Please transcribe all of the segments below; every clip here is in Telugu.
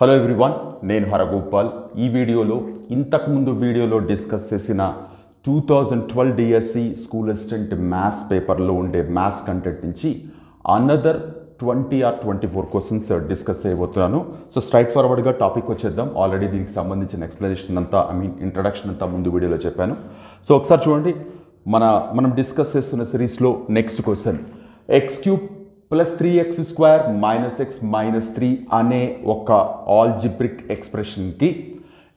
హలో ఎవ్రీవన్, నేను హరగోపాల్. ఈ వీడియోలో ఇంతకుముందు వీడియోలో డిస్కస్ చేసిన 2012 డిఎస్సి స్కూల్ అసిస్టెంట్ మ్యాథ్స్ పేపర్లో ఉండే మ్యాథ్స్ కంటెంట్ నుంచి అనదర్ 20 or 24 క్వశ్చన్స్ డిస్కస్ చేయబోతున్నాను. సో స్ట్రైట్ ఫార్వర్డ్గా టాపిక్ వచ్చేద్దాం. ఆల్రెడీ దీనికి సంబంధించిన ఎక్స్ప్లెనేషన్ అంతా ఇంట్రడక్షన్ అంతా ముందు వీడియోలో చెప్పాను. సో ఒకసారి చూడండి, మనం డిస్కస్ చేస్తున్న సిరీస్లో next question x³ + 3x² - x - 3 అనే ఒక ఆల్జిబ్రిక్ ఎక్స్ప్రెషన్కి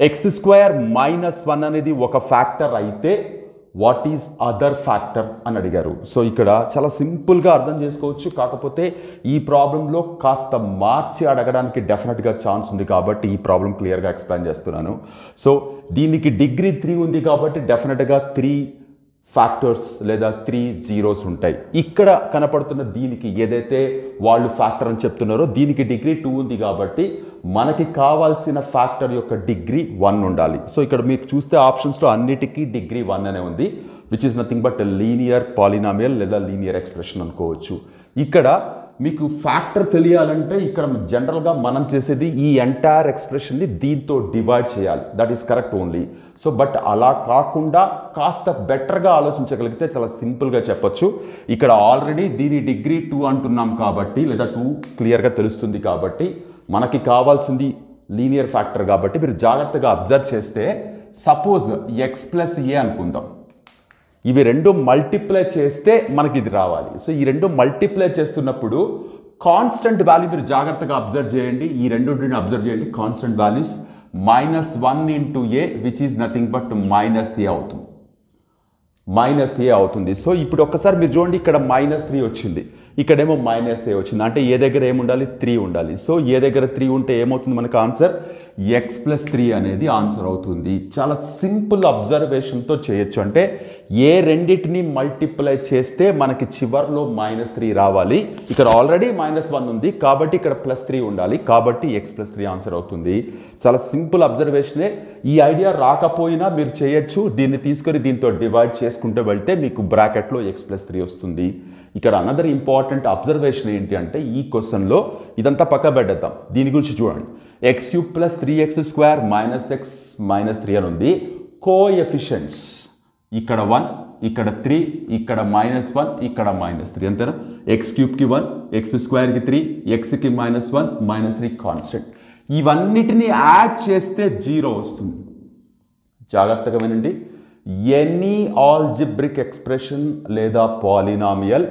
x² - 1 అనేది ఒక ఫ్యాక్టర్ అయితే వాట్ ఈజ్ అదర్ ఫ్యాక్టర్ అని అడిగారు. సో ఇక్కడ చాలా సింపుల్గా అర్థం చేసుకోవచ్చు. కాకపోతే ఈ ప్రాబ్లంలో కాస్త మార్చి అడగడానికి డెఫినెట్గా ఛాన్స్ ఉంది కాబట్టి ఈ ప్రాబ్లం క్లియర్గా ఎక్స్ప్లెయిన్ చేస్తున్నాను. సో దీనికి డిగ్రీ 3 ఉంది కాబట్టి డెఫినెట్గా 3 ఫ్యాక్టర్స్ లేదా 3 జీరోస్ ఉంటాయి. ఇక్కడ కనపడుతున్న దీనికి ఏదైతే వాళ్ళు ఫ్యాక్టర్ అని చెప్తున్నారో దీనికి డిగ్రీ 2 ఉంది కాబట్టి మనకి కావాల్సిన ఫ్యాక్టర్ యొక్క డిగ్రీ 1 ఉండాలి. సో ఇక్కడ మీరు చూస్తే ఆప్షన్స్లో అన్నిటికీ డిగ్రీ 1 అనే ఉంది, which is nothing but linear polynomial లేదా లీనియర్ ఎక్స్ప్రెషన్ అనుకోవచ్చు. ఇక్కడ మీకు ఫ్యాక్టర్ తెలియాలంటే ఇక్కడ జనరల్గా మనం చేసేది ఈ ఎంటైర్ ఎక్స్ప్రెషన్ని దీంతో డివైడ్ చేయాలి. That is correct only. So but అలా కాకుండా కాస్త బెటర్గా ఆలోచించగలిగితే చాలా సింపుల్గా చెప్పొచ్చు. ఇక్కడ ఆల్రెడీ దీని డిగ్రీ 2 అంటున్నాం కాబట్టి లేదా 2 క్లియర్గా తెలుస్తుంది కాబట్టి మనకి కావాల్సింది లీనియర్ ఫ్యాక్టర్ కాబట్టి మీరు జాగ్రత్తగా అబ్జర్వ్ చేస్తే సపోజ్ x + a అనుకుందాం. ఇవి రెండు మల్టిప్లై చేస్తే మనకి ఇది రావాలి. సో ఈ రెండు మల్టిప్లై చేస్తున్నప్పుడు కాన్స్టెంట్ వాల్యూ మీరు జాగ్రత్తగా అబ్జర్వ్ చేయండి. ఈ రెండింటిని అబ్జర్వ్ చేయండి. Constant values -1 × a which is nothing but -a అవుతుంది. -a అవుతుంది. సో ఇప్పుడు ఒక్కసారి మీరు చూడండి, ఇక్కడ -3 వచ్చింది, ఇక్కడేమో -a వచ్చింది. అంటే ఏ దగ్గర ఏముండాలి? 3 ఉండాలి. సో ఏ దగ్గర 3 ఉంటే ఏమవుతుంది మనకు ఆన్సర్? x + 3 అనేది ఆన్సర్ అవుతుంది. చాలా సింపుల్ అబ్జర్వేషన్తో చేయొచ్చు. అంటే ఏ రెండింటిని మల్టిప్లై చేస్తే మనకి చివర్లో -3 రావాలి. ఇక్కడ ఆల్రెడీ -1 ఉంది కాబట్టి ఇక్కడ +3 ఉండాలి కాబట్టి x + 3 ఆన్సర్ అవుతుంది. చాలా సింపుల్ అబ్జర్వేషనే. ఈ ఐడియా రాకపోయినా మీరు చేయొచ్చు. దీన్ని తీసుకొని దీంతో డివైడ్ చేసుకుంటూ వెళ్తే మీకు బ్రాకెట్లో x + 3 వస్తుంది. ఇక్కడ అనదర్ ఇంపార్టెంట్ అబ్జర్వేషన్ ఏంటి అంటే ఈ క్వశ్చన్లో ఇదంతా పక్క పెట్టేద్దాం. దీని గురించి చూడండి. x³ + 3x² - x - 3 అని ఉంది. కోఎఫిషియెంట్స్ ఇక్కడ 1, ఇక్కడ 3, ఇక్కడ -1, ఇక్కడ -3 అంతేనా? x³ 1, x² 3, xకి -1, -3 constant. ఇవన్నిటిని యాడ్ చేస్తే 0 వస్తుంది. జాగ్రత్తగా వినండి. ఎనీ ఆల్జిబ్రిక్ ఎక్స్ప్రెషన్ లేదా polynomial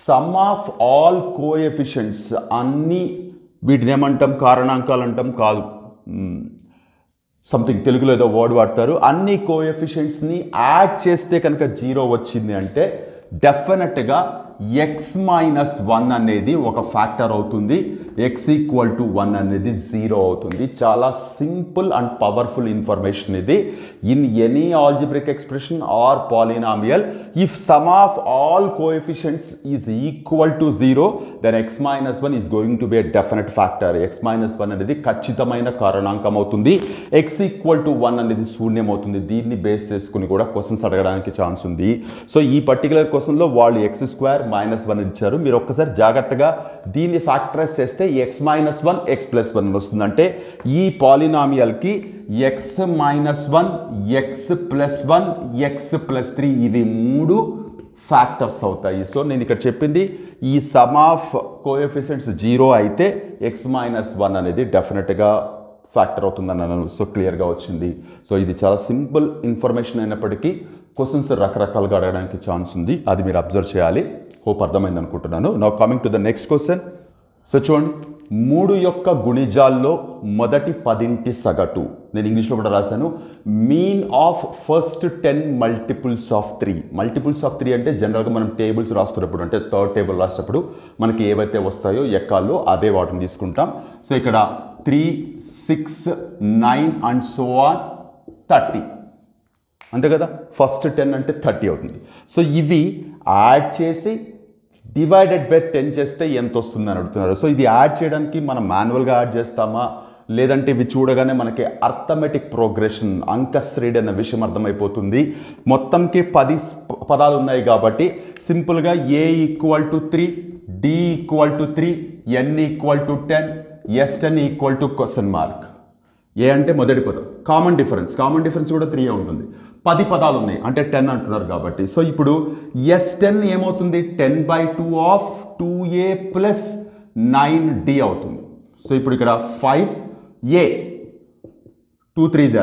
some of all coefficients అన్ని వీటిని ఏమంటాం? కారణాంకాలు అంటాం కాదు, సంథింగ్ తెలుగులో ఏదో వర్డ్ వాడతారు. అన్ని కోఎఫిషియెంట్స్ని యాడ్ చేస్తే కనుక 0 వచ్చింది అంటే డెఫినెట్గా x - 1 అనేది ఒక ఫ్యాక్టర్ అవుతుంది. x = 1 అనేది 0 అవుతుంది. చాలా సింపుల్ అండ్ పవర్ఫుల్ ఇన్ఫర్మేషన్ ఇది. In any algebraic expression or polynomial if sum of all coefficients is equal to 0 then x - 1 is going to be a definite factor. x - 1 అనేది ఖచ్చితమైన కారణాంకం అవుతుంది. x = 1 అనేది శూన్యం అవుతుంది. దీన్ని బేస్ చేసుకుని కూడా క్వశ్చన్స్ అడగడానికి ఛాన్స్ ఉంది. సో ఈ పర్టికులర్ క్వశ్చన్లో వాళ్ళు x² - 1 ఇచ్చారు. మీరు ఒక్కసారి జాగ్రత్తగా దీన్ని ఫ్యాక్టరైజ్ చేస్తే x - 1 x + 1 వస్తుంది. అంటే ఈ పాలినామియల్కి x - 1 x + 1 x + 3 ఇవి 3 ఫ్యాక్టర్స్ అవుతాయి. సో నేను ఇక్కడ చెప్పింది ఈ సమ్ ఆఫ్ కోఎఫిషియెంట్స్ 0 అయితే x - 1 అనేది డెఫినెట్గా ఫ్యాక్టర్ అవుతుందని అన్నాను. సో క్లియర్గా వచ్చింది. సో ఇది చాలా సింపుల్ ఇన్ఫర్మేషన్ అయినప్పటికీ క్వశ్చన్స్ రకరకాలుగా అడగడానికి ఛాన్స్ ఉంది. అది మీరు అబ్జర్వ్ చేయాలి. హోప్ అర్థమైంది అనుకుంటున్నాను. Now coming to the next question. So చూడండి, 3 యొక్క గుణిజాల్లో మొదటి 10 సగటు. నేను ఇంగ్లీష్లో కూడా రాశాను. Mean of first 10 multiples of 3. Multiples of 3 అంటే జనరల్గా మనం టేబుల్స్ రాస్తున్నప్పుడు అంటే థర్డ్ టేబుల్ రాసేటప్పుడు మనకి ఏవైతే వస్తాయో ఎక్కాల్లో అదే వాటిని తీసుకుంటాం. సో ఇక్కడ 3, 6, 9 అండ్ సో ఆన్ 30 అంతే కదా. ఫస్ట్ 10 అంటే 30 అవుతుంది. సో ఇవి యాడ్ చేసి డివైడెడ్ బై 10 చేస్తే ఎంత వస్తుంది అని అడుగుతున్నారు. సో ఇది యాడ్ చేయడానికి మనం మాన్యువల్గా యాడ్ చేస్తామా లేదంటే ఇవి చూడగానే మనకి అర్థమెటిక్ ప్రోగ్రెషన్ అంకశ్రేణి అన్న విషయం అర్థమైపోతుంది. మొత్తంకి 10 పదాలు ఉన్నాయి కాబట్టి సింపుల్గా a = 3, d = 3, n = 10, S10 equal to question mark. A అంటే మొదటి పదం, కామన్ డిఫరెన్స్ కూడా 3 ఉంటుంది. 10 పదాలు ఉన్నాయి అంటే 10 అంటున్నారు కాబట్టి. సో ఇప్పుడు S10 ఏమవుతుంది, 10/2 ఆఫ్ 2a ప్లస్ 9d అవుతుంది. సో ఇప్పుడు ఇక్కడ 5a 2 3s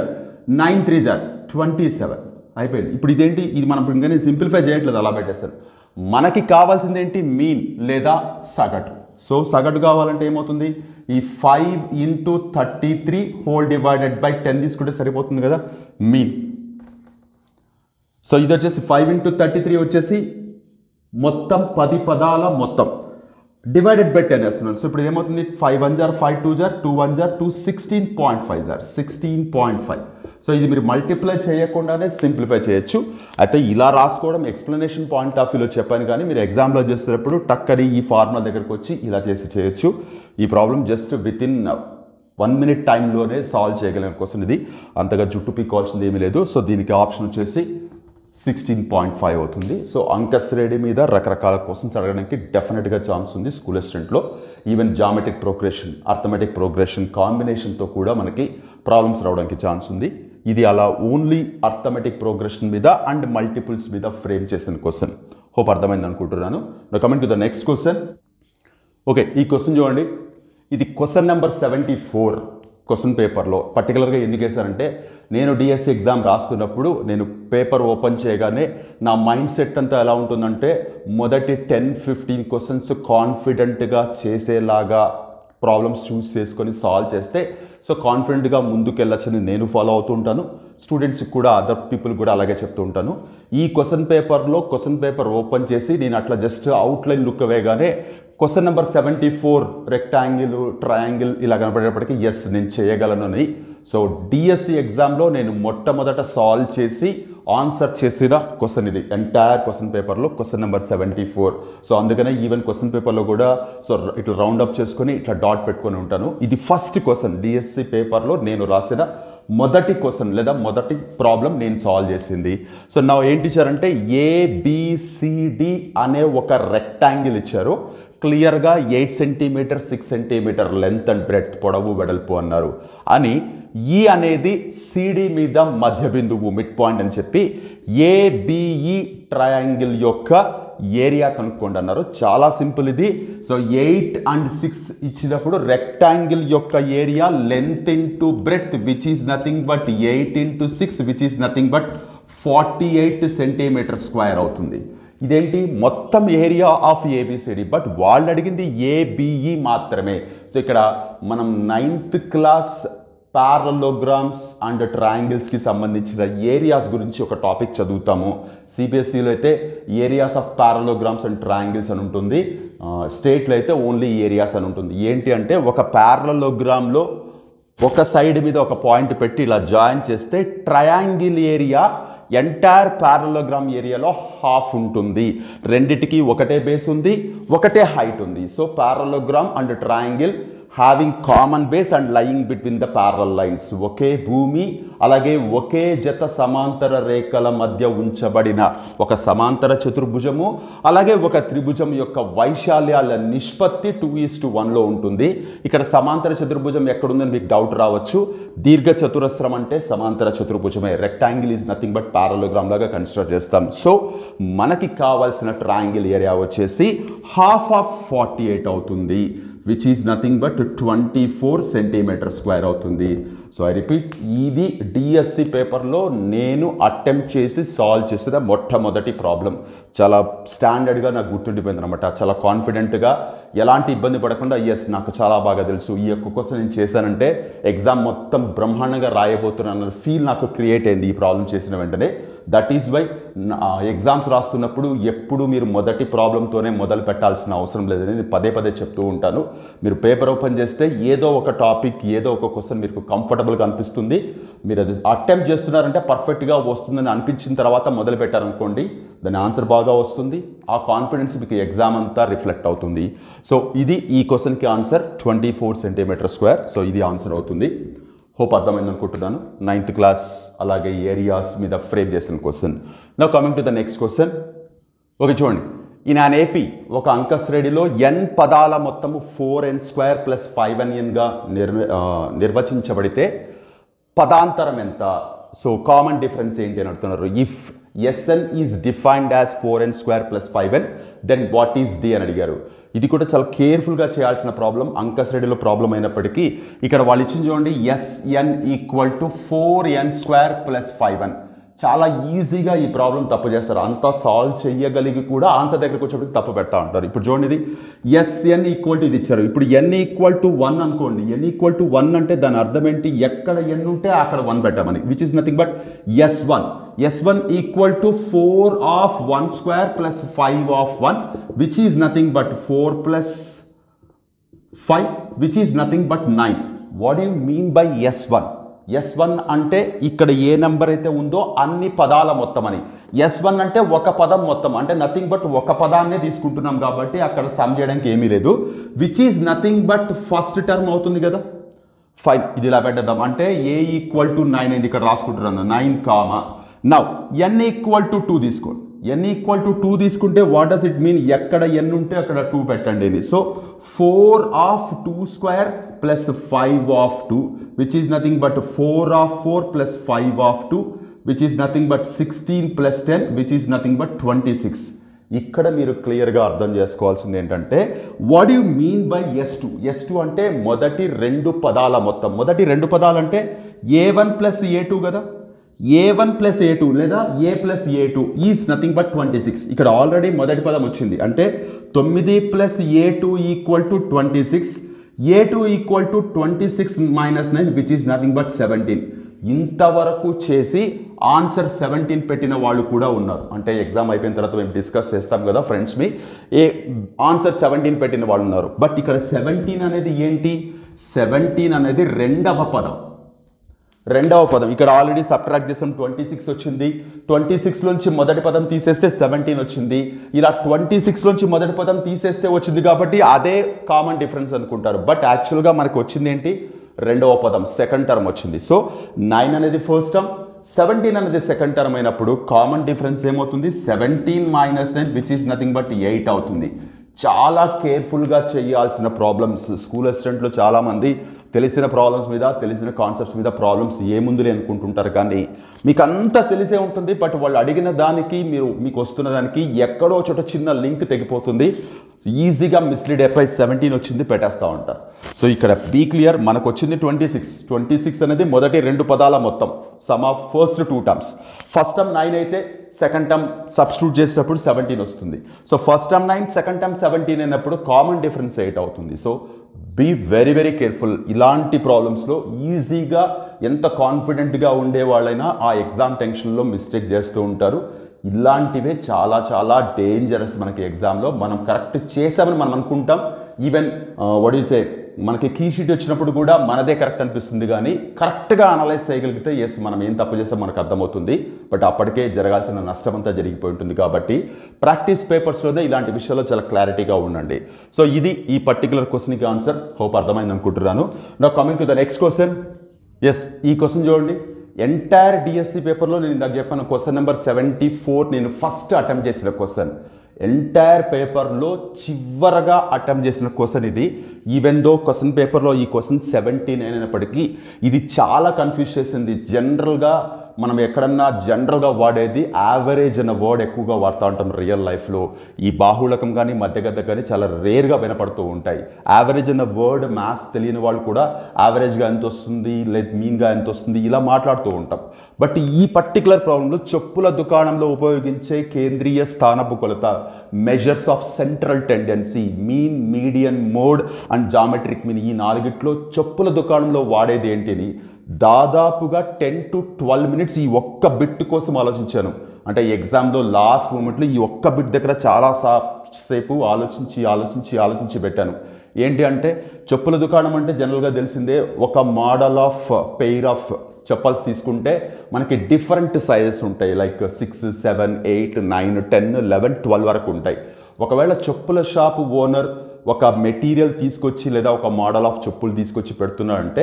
9 3s 27 అయిపోయింది. ఇప్పుడు ఇదేంటి, ఇది మనం ఇంకా నేను సింప్లిఫై చేయట్లేదు, అలా పెట్టేస్తాను. మనకి కావాల్సింది ఏంటి, మీన్ లేదా సగటు. సో సగటు కావాలంటే ఏమవుతుంది, ఈ 5 × 33 హోల్ డివైడెడ్ బై 10 తీసుకుంటే సరిపోతుంది కదా మీన్. సో ఇది వచ్చేసి 5 × 33 వచ్చేసి మొత్తం 10 పదాల మొత్తం డివైడెడ్ బై 10 వేస్తున్నాను. సో ఇప్పుడు ఏమవుతుంది, 5 1 jar 5 2 jar 2 1 jar 2 16.5 jar 16.5. So ఇది మీరు మల్టిప్లై చేయకుండానే సింప్లిఫై చేయొచ్చు. అయితే ఇలా రాసుకోవడం ఎక్స్ప్లెనేషన్ పాయింట్ ఆఫ్ వ్యూలో చెప్పాను, కానీ మీరు ఎగ్జామ్లో చేసేటప్పుడు టక్కని ఈ ఫార్ములా దగ్గరకు వచ్చి ఇలా చేయొచ్చు. ఈ problem just with in 1 minute టైంలోనే సాల్వ్ చేయగలిగిన క్వశ్చన్ ఇది, అంతగా జుట్టు పీక్కోవాల్సింది ఏమీ లేదు. సో దీనికి ఆప్షన్ వచ్చేసి 16.5 అవుతుంది. సో అంక శ్రేణి మీద రకరకాల క్వశ్చన్స్ అడగడానికి డెఫినెట్గా ఛాన్స్ ఉంది స్కూల్ అసిస్టెంట్లో. Even geometric progression, arithmetic progression కాంబినేషన్తో కూడా మనకి ప్రాబ్లమ్స్ రావడానికి ఛాన్స్ ఉంది. ఇది అలా ఓన్లీ అర్థమెటిక్ ప్రోగ్రెషన్ మీద అండ్ మల్టిపుల్స్ మీద ఫ్రేమ్ చేసిన క్వశ్చన్. హోప్ అర్థమైంది అనుకుంటున్నాను. Now coming to the next question. Okay, ఈ క్వశ్చన్ చూడండి. ఇది క్వశ్చన్ నెంబర్ 74 క్వశ్చన్ పేపర్లో. పర్టికులర్గా ఎందుకు వేశారంటే, నేను డిఎస్సి ఎగ్జామ్ రాస్తున్నప్పుడు నేను పేపర్ ఓపెన్ చేయగానే నా మైండ్ సెట్ అంతా ఎలా ఉంటుందంటే, మొదటి 10-15 క్వశ్చన్స్ కాన్ఫిడెంట్గా చేసేలాగా ప్రాబ్లమ్స్ చూస్ చేసుకొని సాల్వ్ చేస్తే సో కాన్ఫిడెంట్గా ముందుకు వెళ్ళొచ్చని నేను ఫాలో అవుతూ ఉంటాను. స్టూడెంట్స్కి కూడా, అదర్ పీపుల్ కూడా అలాగే చెప్తూ ఉంటాను. ఈ క్వశ్చన్ పేపర్ ఓపెన్ చేసి నేను అట్లా జస్ట్ అవుట్లైన్ లుక్ వేయగానే క్వశ్చన్ నెంబర్ 74 రెక్టాంగిల్, ట్రయాంగిల్ ఇలా కనపడేటప్పటికీ ఎస్ నేను చేయగలను అని. సో డిఎస్సి ఎగ్జామ్లో నేను మొట్టమొదట సాల్వ్ చేసి ఆన్సర్ చేసిన క్వశ్చన్ ఇది, ఎంటైర్ క్వశ్చన్ పేపర్లో క్వశ్చన్ నెంబర్ 74. సో అందుకనే ఈవెన్ క్వశ్చన్ పేపర్లో కూడా సో ఇట్లా రౌండ్ అప్ చేసుకొని ఇట్లా డాట్ పెట్టుకొని ఉంటాను. ఇది ఫస్ట్ క్వశ్చన్ డిఎస్సి పేపర్లో నేను రాసిన మొదటి క్వశ్చన్ లేదా మొదటి ప్రాబ్లం నేను సాల్వ్ చేసింది. సో నా ఏంటి ఇచ్చారంటే, ABCD అనే ఒక రెక్టాంగిల్ ఇచ్చారు. క్లియర్గా 8 centimetre 6 centimetre length and breadth, పొడవు వెడల్పు అన్నారు అని. ఈ అనేది సిడి మీద మధ్య బిందువు, మిడ్ పాయింట్ అని చెప్పి ABE ట్రయాంగిల్ యొక్క ఏరియా కనుక్కోండి అన్నారు. చాలా సింపుల్ ఇది. సో 8 and 6 ఇచ్చినప్పుడు రెక్టాంగిల్ యొక్క area length into breadth which is nothing but 8 × 6 which is nothing but 48 centimetre square అవుతుంది. ఇదేంటి, మొత్తం ఏరియా ఆఫ్ ABCD, బట్ వాళ్ళు అడిగింది ABE మాత్రమే. సో ఇక్కడ మనం 9th క్లాస్ పారలోగ్రామ్స్ అండ్ ట్రయాంగిల్స్కి సంబంధించిన ఏరియాస్ గురించి ఒక టాపిక్ చదువుతాము. సిబిఎస్ఈలో అయితే ఏరియాస్ ఆఫ్ పారలోగ్రామ్స్ అండ్ ట్రయాంగిల్స్ అని ఉంటుంది, స్టేట్లో అయితే ఓన్లీ ఏరియాస్ అని ఉంటుంది. ఏంటి అంటే, ఒక పారలోగ్రామ్లో ఒక సైడ్ మీద ఒక పాయింట్ పెట్టి ఇలా జాయిన్ చేస్తే ట్రయాంగిల్ ఏరియా ఎంటైర్ పారలోగ్రామ్ ఏరియాలో హాఫ్ ఉంటుంది. రెండిటికి ఒకటే బేస్ ఉంది, ఒకటే హైట్ ఉంది. So parallelogram and triangle having common base and lying between the parallel lines, ఒకే భూమి అలాగే ఒకే జత సమాంతర రేఖల మధ్య ఉంచబడిన ఒక సమాంతర చతుర్భుజము అలాగే ఒక త్రిభుజం యొక్క వైశాల్యాల నిష్పత్తి 2:1లో ఉంటుంది. ఇక్కడ సమాంతర చతుర్భుజం ఎక్కడుందని మీకు డౌట్ రావచ్చు. దీర్ఘ చతురస్రం అంటే సమాంతర చతుర్భుజమే. Rectangle is nothing but parallelogram లాగా కన్సిడర్ చేస్తాం. సో మనకి కావాల్సిన ట్రయాంగిల్ ఏరియా వచ్చేసి హాఫ్ ఆఫ్ 48 అవుతుంది, which is nothing but 24 centimetre square అవుతుంది. సో ఐ రిపీట్, ఇది డిఎస్సి పేపర్లో నేను అటెంప్ట్ చేసి సాల్వ్ చేసిన మొట్టమొదటి ప్రాబ్లం. చాలా స్టాండర్డ్గా నాకు గుర్తుండిపోయింది అనమాట. చాలా కాన్ఫిడెంట్గా, ఎలాంటి ఇబ్బంది పడకుండా, ఎస్ నాకు చాలా బాగా తెలుసు, ఈ యొక్క కోసం నేను చేశానంటే ఎగ్జామ్ మొత్తం బ్రహ్మాండంగా రాయబోతున్నాను అన్న ఫీల్ నాకు క్రియేట్ అయింది ఈ ప్రాబ్లం చేసిన వెంటనే. దట్ ఈజ్ వై ఎగ్జామ్స్ రాస్తున్నప్పుడు ఎప్పుడు మీరు మొదటి ప్రాబ్లంతోనే మొదలు పెట్టాల్సిన అవసరం లేదని నేను పదే పదే చెప్తూ ఉంటాను. మీరు పేపర్ ఓపెన్ చేస్తే ఏదో ఒక టాపిక్, ఏదో ఒక క్వశ్చన్ మీకు కంఫర్టబుల్గా అనిపిస్తుంది. మీరు అది అటెంప్ట్ చేస్తున్నారంటే పర్ఫెక్ట్గా వస్తుందని అనిపించిన తర్వాత మొదలు పెట్టారనుకోండి, దాని ఆన్సర్ బాగా వస్తుంది. ఆ కాన్ఫిడెన్స్ మీకు ఎగ్జామ్ అంతా రిఫ్లెక్ట్ అవుతుంది. సో ఇది ఈ క్వశ్చన్కి ఆన్సర్ 24 సెంటీమీటర్ స్క్వేర్. సో ఇది ఆన్సర్ అవుతుంది. హోప్ అర్థమైంది అనుకుంటున్నాను. 9th క్లాస్ అలాగే ఏరియాస్ మీద ఫ్రేమ్ చేసిన question. Now coming to the next question. Okay చూడండి, ఇన్ అన్ ఏపీ ఒక అంక శ్రేణిలో ఎన్ పదాల మొత్తము 4n² + 5nn నిర్వచించబడితే పదాంతరం ఎంత? సో కామన్ డిఫరెన్స్ ఏంటి అని అడుగుతున్నారు. If Sn is defined as 4n² + 5n then what is D అని అడిగారు. ఇది కూడా చాలా కేర్ఫుల్గా చేయాల్సిన ప్రాబ్లం, అంక శ్రేణిలో ప్రాబ్లం అయినప్పటికీ ఇక్కడ వాళ్ళు ఇచ్చింది చూడండి, Sn = 4n² + 5n. చాలా ఈజీగా ఈ ప్రాబ్లం తప్పు చేస్తారు, అంతా సాల్వ్ చేయగలిగి కూడా ఆన్సర్ దగ్గరకు వచ్చేప్పటికి తప్పు పెడతా ఉంటారు. ఇప్పుడు చూడండి, ఇది Sn = ఇది ఇచ్చారు. ఇప్పుడు n = 1 అనుకోండి. n = 1 అంటే దాని అర్థం ఏంటి? ఎక్కడ n ఉంటే అక్కడ 1 పెట్టమని, which is nothing but S1. S1 = 4 of 1² + 5 of 1, which is nothing but 4 + 5, which is nothing but 9. What do you mean by S1? S1 అంటే ఇక్కడ ఏ నెంబర్ అయితే ఉందో అన్ని పదాల మొత్తం అని. S1 అంటే ఒక పదం మొత్తం, అంటే నథింగ్ బట్ ఒక పదాన్నే తీసుకుంటున్నాం కాబట్టి అక్కడ సమ్ చేయడానికి ఏమీ లేదు. Which is nothing but first term అవుతుంది కదా. ఫైన్, ఇది ఇలా పెట్టేద్దాం. అంటే A = 9 అయింది, ఇక్కడ రాసుకుంటున్నాను 9 కామా. నౌ n = 2 తీసుకోండి. n = 2 తీసుకుంటే వాట్ డస్ ఇట్ మీన్? ఎక్కడ n ఉంటే అక్కడ 2 పెట్టండి ఇది. So 4 of 2² + 5 of 2, which is nothing but 4 of 4 + 5 of 2, which is nothing but 16 + 10, which is nothing but 26. ఇక్కడ మీరు క్లియర్గా అర్థం చేసుకోవాల్సింది ఏంటంటే, what you mean by S2? S2 అంటే మొదటి 2 పదాల మొత్తం. మొదటి 2 పదాలు అంటే A1 + A2 కదా. A1 + A2 లేదా A + A2 is nothing but 26. ఇక్కడ ఆల్రెడీ మొదటి పదం వచ్చింది, అంటే 9 + A2 = 26. A2 = 26 - 9, which is nothing but 17. ఇంతవరకు చేసి ఆన్సర్ 17 పెట్టిన వాళ్ళు కూడా ఉన్నారు. అంటే ఎగ్జామ్ అయిపోయిన తర్వాత మేము డిస్కస్ చేస్తాం కదా ఫ్రెండ్స్, ఆన్సర్ 17 పెట్టిన వాళ్ళు ఉన్నారు. బట్ ఇక్కడ 17 అనేది ఏంటి? 17 అనేది రెండవ పదం. ఇక్కడ ఆల్రెడీ సబ్ట్రాక్ట్ చేసాం, 26 వచ్చింది. 26 నుంచి మొదటి పదం తీసేస్తే 17 వచ్చింది. ఇలా 26 నుంచి మొదటి పదం తీసేస్తే వచ్చింది కాబట్టి అదే కామన్ డిఫరెన్స్ అనుకుంటారు. బట్ యాక్చువల్గా మనకు వచ్చింది ఏంటి? రెండవ పదం, సెకండ్ టర్మ్ వచ్చింది. సో 9 అనేది ఫస్ట్ టర్మ్, 17 అనేది సెకండ్ టర్మ్ అయినప్పుడు కామన్ డిఫరెన్స్ ఏమవుతుంది? 17 - 9, విచ్ ఈస్ నథింగ్ బట్ 8 అవుతుంది. చాలా కేర్ఫుల్గా చేయాల్సిన ప్రాబ్లమ్స్. స్కూల్ అసిస్టెంట్లో చాలామంది తెలిసిన ప్రాబ్లమ్స్ మీద, తెలిసిన కాన్సెప్ట్స్ మీద ప్రాబ్లమ్స్ ఏముందిలే అనుకుంటుంటారు, కానీ మీకు అంతా తెలిసే ఉంటుంది. బట్ వాళ్ళు అడిగిన దానికి మీకు వస్తున్న దానికి ఎక్కడో చోట చిన్న లింక్ తెగిపోతుంది. ఈజీగా మిస్లీడ్ అయిపోయి 17 వచ్చింది పెట్టేస్తూ ఉంటారు. సో ఇక్కడ బీ క్లియర్, మనకు వచ్చింది 26 అనేది మొదటి 2 పదాల మొత్తం, sum of first 2 terms. First term 9 అయితే సెకండ్ టర్మ్ సబ్స్టిట్యూట్ చేసినప్పుడు 17 వస్తుంది. So first term 9, second term 17 అయినప్పుడు కామన్ డిఫరెన్స్ 8 అవుతుంది. So be very very careful. ఇలాంటి ప్రాబ్లమ్స్లో ఈజీగా ఎంత కాన్ఫిడెంట్గా ఉండే వాళ్ళైనా ఆ ఎగ్జామ్ టెన్షన్లో మిస్టేక్ చేస్తూ ఉంటారు. ఇలాంటివే చాలా చాలా డేంజరస్. మనకి ఎగ్జామ్లో మనం కరెక్ట్ చేసామని మనం అనుకుంటాం. ఈవెన్ వాట్ యు సే, మనకి కీ షీట్ వచ్చినప్పుడు కూడా మనదే కరెక్ట్ అనిపిస్తుంది, కానీ కరెక్ట్గా అనలైజ్ చేయగలిగితే ఎస్ మనం ఏం తప్పు చేస్తాం మనకు అర్థమవుతుంది. బట్ అప్పటికే జరగాల్సిన నష్టం అంతా జరిగిపోయి ఉంటుంది. కాబట్టి ప్రాక్టీస్ పేపర్స్లోనే ఇలాంటి విషయాల్లో చాలా క్లారిటీగా ఉండండి. సో ఇది ఈ పర్టికులర్ క్వశ్చన్కి ఆన్సర్. హోప్ అర్థమైంది అనుకుంటున్నాను. Now coming to the next question. Yes, ఈ క్వశ్చన్ చూడండి. ఎంటైర్ డిఎస్సి పేపర్లో నేను ఇందాక చెప్పాను క్వశ్చన్ నెంబర్ 74 నేను ఫస్ట్ అటెంప్ట్ చేసిన క్వశ్చన్. ఎంటైర్ పేపర్లో చివరగా అటెంప్ట్ చేసిన క్వశ్చన్ ఇది. ఈవెన్ దో క్వశ్చన్ పేపర్లో ఈ క్వశ్చన్ 17 అయినప్పటికీ ఇది చాలా కన్ఫ్యూజ్ చేసింది. జనరల్గా మనం ఎక్కడన్నా జనరల్గా వాడేది యావరేజ్ అన్న వర్డ్ ఎక్కువగా వాడుతూ ఉంటాం రియల్ లైఫ్లో. ఈ బాహుళకం కానీ మధ్యగత కానీ చాలా రేర్గా వినపడుతూ ఉంటాయి. యావరేజ్ అన్న వర్డ్ మ్యాథ్స్ తెలియని వాళ్ళు కూడా యావరేజ్గా ఎంత వస్తుంది, లేదా మీన్గా ఎంత వస్తుంది ఇలా మాట్లాడుతూ ఉంటాం. బట్ ఈ పర్టికులర్ ప్రాబ్లంలో చెప్పుల దుకాణంలో ఉపయోగించే కేంద్రీయ స్థానపు కొలత, measures of central tendency, mean, median, mode and geometric mean, ఈ 4గిట్లో చెప్పుల దుకాణంలో వాడేది ఏంటిని దాదాపుగా 10 to 12 minutes ఈ ఒక్క బిట్ కోసం ఆలోచించాను. అంటే ఎగ్జామ్లో లాస్ట్ మూమెంట్లో ఈ ఒక్క బిట్ దగ్గర చాలా సేపు ఆలోచించి పెట్టాను. ఏంటి అంటే చెప్పుల దుకాణం అంటే జనరల్గా తెలిసిందే, ఒక model of pair of chappals తీసుకుంటే మనకి డిఫరెంట్ సైజెస్ ఉంటాయి. లైక్ 6, 7, 8, 9, 10, 11, 12 వరకు ఉంటాయి. ఒకవేళ చెప్పుల షాపు ఓనర్ ఒక మెటీరియల్ తీసుకొచ్చి లేదా ఒక మోడల్ ఆఫ్ చెప్పులు తీసుకొచ్చి పెడుతున్నాడంటే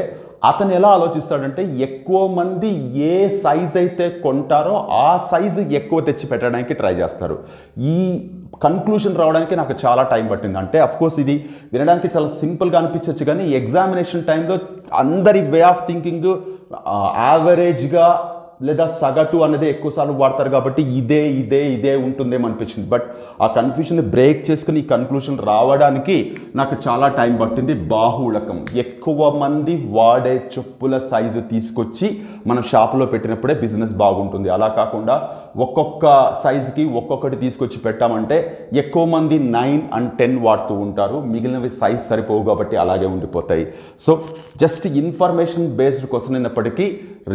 అతను ఎలా ఆలోచిస్తాడంటే ఎక్కువ మంది ఏ సైజ్ అయితే కొంటారో ఆ సైజు ఎక్కువ తెచ్చి పెట్టడానికి ట్రై చేస్తారు. ఈ కన్క్లూషన్ రావడానికి నాకు చాలా టైం పట్టింది. అంటే అఫ్కోర్స్ ఇది వినడానికి చాలా సింపుల్గా అనిపించవచ్చు, కానీ ఎగ్జామినేషన్ టైంలో అందరి వే ఆఫ్ థింకింగ్ యావరేజ్గా లేదా సగటు అనేది ఎక్కువసార్లు వాడతారు కాబట్టి ఇదే ఉంటుందేమో అనిపించింది. బట్ ఆ కన్ఫ్యూషన్ బ్రేక్ చేసుకుని ఈ కన్క్లూషన్ రావడానికి నాకు చాలా టైం పట్టింది. బాహుళకం, ఎక్కువ మంది వాడే చెప్పుల సైజు తీసుకొచ్చి మనం షాపులో పెట్టినప్పుడే బిజినెస్ బాగుంటుంది. అలా కాకుండా ఒక్కొక్క సైజుకి ఒక్కొక్కటి తీసుకొచ్చి పెట్టామంటే ఎక్కువ మంది 9 and 10 వాడుతూ ఉంటారు, మిగిలినవి సైజ్ సరిపోవు కాబట్టి అలాగే ఉండిపోతాయి. So just information based question అయినప్పటికీ